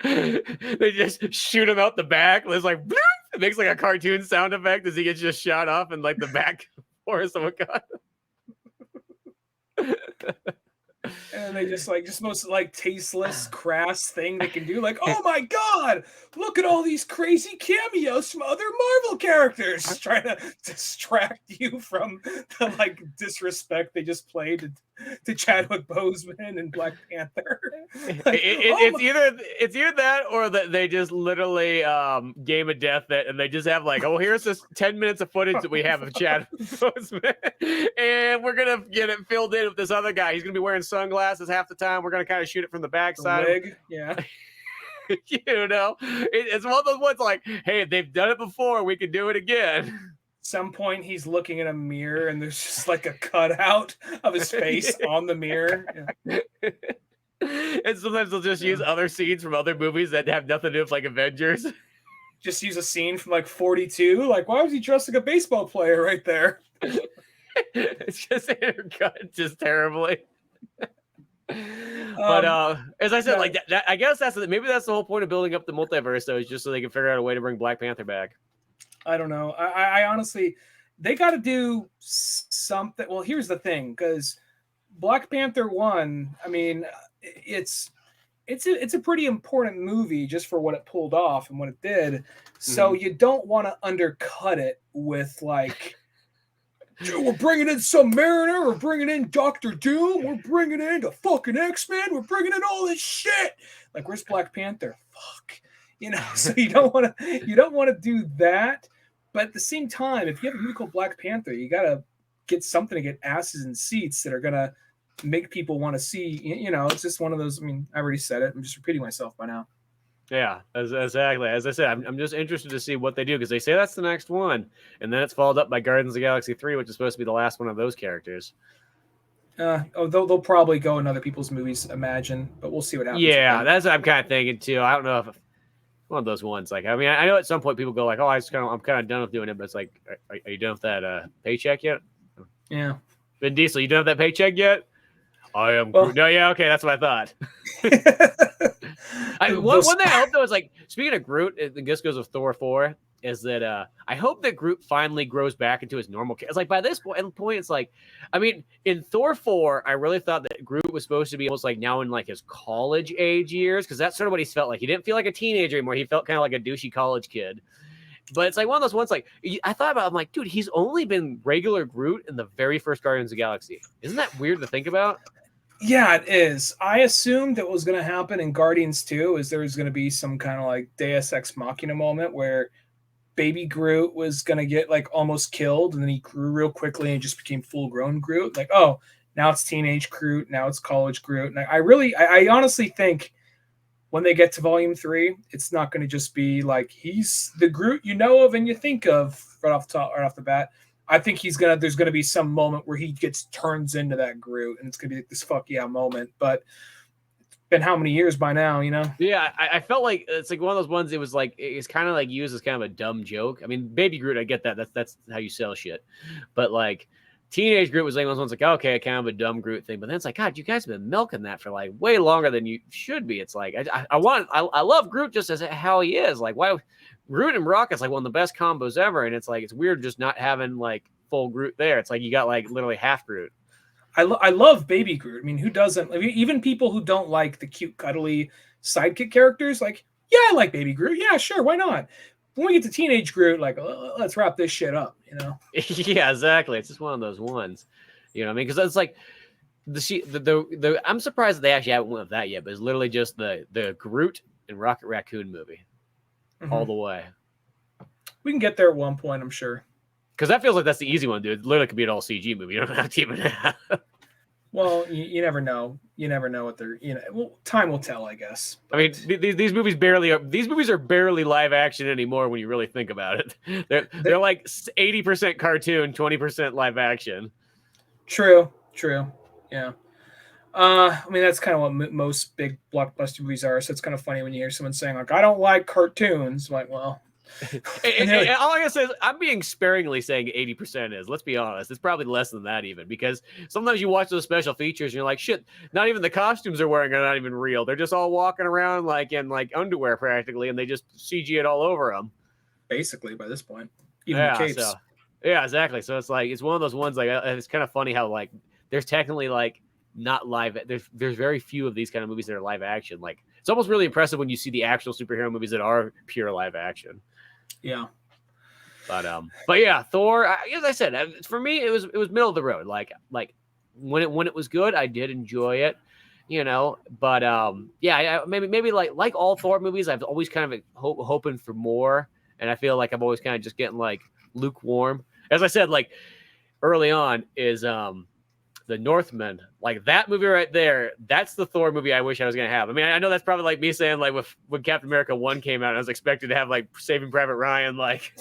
Speaker 1: They just shoot him out the back. It's like, bloop! It makes like a cartoon sound effect as he gets just shot off in like the back forest of Wakanda.
Speaker 2: And they just most like tasteless, crass thing they can do. Like, oh my god, look at all these crazy cameos from other Marvel characters, trying to distract you from the like disrespect they just played to Chadwick Boseman and Black Panther. Like,
Speaker 1: it's either that or that they just literally game of death that and they just have like, oh, here's this 10 minutes of footage that we have of Chadwick Boseman, and we're gonna get it filled in with this other guy. He's gonna be wearing sunglasses half the time. We're gonna kind of shoot it from the backside.
Speaker 2: Wig, yeah.
Speaker 1: It's one of those ones like, hey, they've done it before, we can do it again.
Speaker 2: Some point he's looking in a mirror and there's just like a cutout of his face on the mirror. Yeah.
Speaker 1: And sometimes they'll just use other scenes from other movies that have nothing to do with like Avengers.
Speaker 2: Just use a scene from like 42. Like, why was he dressed like a baseball player right there?
Speaker 1: It's just intercut just terribly. But as I said,
Speaker 2: Yeah,
Speaker 1: like that I guess maybe that's the whole point of building up the multiverse, though, is just so they can figure out a way to bring Black Panther back.
Speaker 2: I don't know. I honestly, they got to do something. Well, here's the thing, because Black Panther 1, I mean, it's it's a pretty important movie just for what it pulled off and what it did. So
Speaker 1: Mhm.
Speaker 2: you don't want to undercut it with like, we're bringing in some Mariner, we're bringing in Doctor Doom, we're bringing in the fucking X-Men, we're bringing in all this shit. Like, where's Black Panther? Fuck, So you don't want to do that. But at the same time, if you have a movie called Black Panther, you gotta get something to get asses in seats that are gonna make people want to see. It's just one of those. I mean, I already said it. I'm just repeating myself by now.
Speaker 1: Yeah, exactly. As I said, I'm just interested to see what they do, because they say that's the next one, and then it's followed up by Guardians of the Galaxy 3, which is supposed to be the last one of those characters.
Speaker 2: They'll probably go in other people's movies, imagine, but we'll see what happens with
Speaker 1: Yeah,
Speaker 2: that.
Speaker 1: that's what I'm kind of thinking too. I don't know if one of those ones. Like, I mean, I know at some point people go like, "Oh, I'm kind of done with doing it," but it's like, are you done with that paycheck yet?
Speaker 2: Yeah.
Speaker 1: Vin Diesel, you done with that paycheck yet? I am.
Speaker 2: Well,
Speaker 1: No, yeah, okay, that's what I thought. One thing I hope though is, like, speaking of Groot, it just goes with Thor 4, is that I hope that Groot finally grows back into his normal. It's like by this point, it's like, I mean, in Thor 4, I really thought that Groot was supposed to be almost like now in like his college age years, because that's sort of what he felt like. He didn't feel like a teenager anymore. He felt kind of like a douchey college kid. But it's like one of those ones, like, I thought about it, I'm like, dude, he's only been regular Groot in the very first Guardians of the Galaxy. Isn't that weird to think about?
Speaker 2: Yeah, it is. I assumed it was going to happen in Guardians 2, is there was going to be some kind of like Deus Ex Machina moment where baby Groot was going to get like almost killed, and then he grew real quickly and just became full grown Groot. Like, oh, now it's teenage Groot, now it's college Groot. And I honestly think when they get to Volume 3, it's not going to just be like he's the Groot you know of and you think of right off the bat. I think there's gonna be some moment where he turns into that Groot, and it's gonna be like this fuck yeah moment. But it's been how many years by now,
Speaker 1: Yeah, I felt like it's like one of those ones. It was like it's kind of like used as kind of a dumb joke. I mean, Baby Groot, I get that. That's how you sell shit. But like Teenage Groot was like one of those ones like, okay, kind of a dumb Groot thing. But then it's like, God, you guys have been milking that for like way longer than you should be. It's like I love Groot just as how he is. Like, why Groot and Rocket's like one of the best combos ever, and it's like it's weird just not having like full Groot there. It's like you got like literally half Groot.
Speaker 2: I love Baby Groot. I mean, who doesn't? I mean, even people who don't like the cute, cuddly sidekick characters, like, yeah, I like Baby Groot. Yeah, sure, why not? When we get to Teenage Groot, like, let's wrap this shit up,
Speaker 1: Yeah, exactly. It's just one of those ones. You know what I mean? Because it's like the I'm surprised that they actually haven't went with that yet, but it's literally just the Groot and Rocket Raccoon movie all the way.
Speaker 2: We can get there at one point, I'm sure.
Speaker 1: Because that feels like that's the easy one, dude. It literally could be an all CG movie. You don't have to even have.
Speaker 2: Well, you never know. You never know what they're. Well, time will tell, I guess.
Speaker 1: But I mean, these movies are barely live action anymore when you really think about it. They're like 80% cartoon, 20% live action.
Speaker 2: True. Yeah. I mean, that's kind of what most big blockbuster movies are. So it's kind of funny when you hear someone saying like, "I don't like cartoons." I'm like, well.
Speaker 1: and all I gotta say is I'm being sparingly saying 80% is. Let's be honest, it's probably less than that even, because sometimes you watch those special features and you're like, shit, not even the costumes they're wearing are not even real. They're just all walking around like in like underwear practically, and they just CG it all over them.
Speaker 2: Basically, by this point, even the capes.
Speaker 1: So, yeah, exactly. So it's like it's one of those ones like it's kind of funny how like there's technically like not live. There's very few of these kind of movies that are live action. Like it's almost really impressive when you see the actual superhero movies that are pure live action.
Speaker 2: Yeah.
Speaker 1: But yeah, Thor. As I said, for me, it was middle of the road. Like when it was good, I did enjoy it, But yeah, maybe like all Thor movies, I've always kind of hoping for more, and I feel like I'm always kind of just getting like lukewarm. As I said, like early on is the Northman, like that movie right there, that's the Thor movie I wish I was gonna have. I mean, I know that's probably like me saying like when Captain America 1 came out, I was expected to have like Saving Private Ryan like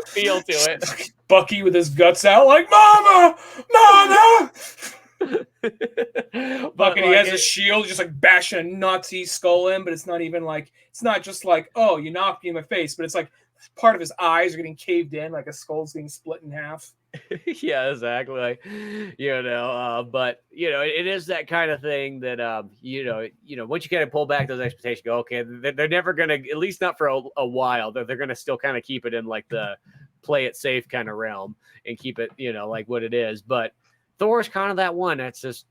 Speaker 1: feel to it.
Speaker 2: Bucky with his guts out, like mama. Bucky, he has a shield, just like bashing a Nazi skull in, but it's not just like, oh, you knocked me in my face, but it's like part of his eyes are getting caved in, like a skull's getting split in half.
Speaker 1: Yeah, exactly. But it is that kind of thing that once you kind of pull back those expectations, go, okay, they're never gonna, at least not for a while. They're gonna still kind of keep it in like the play it safe kind of realm and keep it, like what it is. But Thor's kind of that one that's just,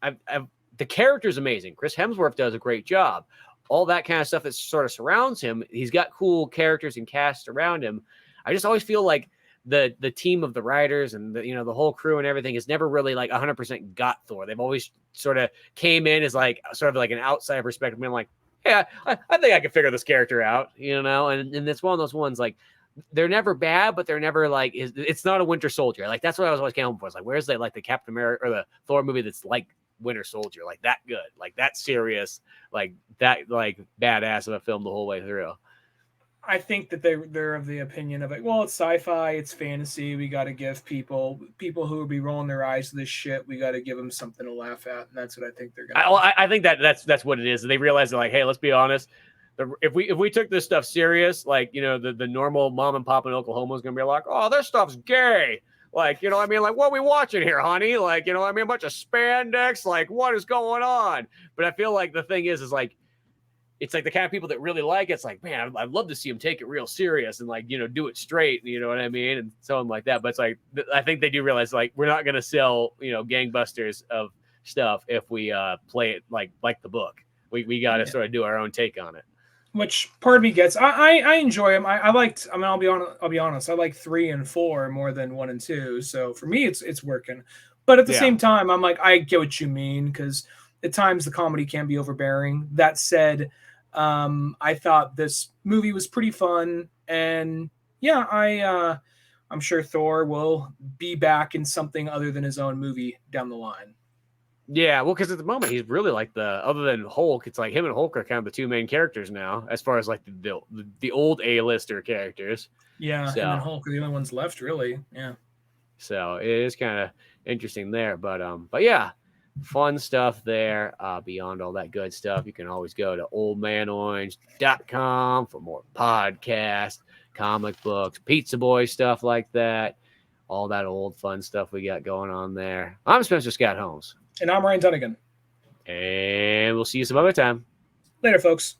Speaker 1: the character's amazing. Chris Hemsworth does a great job. All that kind of stuff that sort of surrounds him. He's got cool characters and cast around him. I just always feel like the team of the writers and the whole crew and everything has never really like 100% got Thor. They've always sort of came in as like sort of like an outside perspective, being like, yeah, I think I can figure this character out, and it's one of those ones like they're never bad, but they're never like it's not a Winter Soldier. Like that's what I was always counting for. It's like where's like the Captain America or the Thor movie that's like Winter Soldier, like that good, like that serious, like that like badass of a film the whole way through.
Speaker 2: I think that they're of the opinion of like, well, it's sci-fi, it's fantasy. We got to give people who would be rolling their eyes to this shit. We got to give them something to laugh at, and that's what I think they're gonna.
Speaker 1: I think that's what it is. They realize they're like, hey, let's be honest. If we took this stuff serious, like the normal mom and pop in Oklahoma is gonna be like, oh, this stuff's gay. Like, what I mean? Like, what are we watching here, honey? Like, I mean? A bunch of spandex. Like, what is going on? But I feel like the thing is like, it's like the kind of people that really like it's like, man, I'd love to see them take it real serious and like, do it straight. You know what I mean? And so on like that. But it's like, I think they do realize like, we're not going to sell, gangbusters of stuff if we play it like the book. We got to sort of do our own take on it.
Speaker 2: Which part of me gets. I enjoy them. I liked. I mean, I'll be honest. I like 3 and 4 more than 1 and 2. So for me, it's working. But at the same time, I'm like, I get what you mean, because at times the comedy can be overbearing. That said, I thought this movie was pretty fun, and yeah, I'm sure Thor will be back in something other than his own movie down the line.
Speaker 1: Yeah, well, because at the moment he's really like other than Hulk, it's like him and Hulk are kind of the two main characters now, as far as like the old A-lister characters.
Speaker 2: Yeah, him and Hulk are the only ones left, really. Yeah.
Speaker 1: So it is kind of interesting there, but yeah, fun stuff there. Beyond all that good stuff, you can always go to oldmanorange.com for more podcasts, comic books, Pizza Boy stuff like that. All that old fun stuff we got going on there. I'm Spencer Scott Holmes.
Speaker 2: And I'm Ryan Dunnigan.
Speaker 1: And we'll see you some other time.
Speaker 2: Later, folks.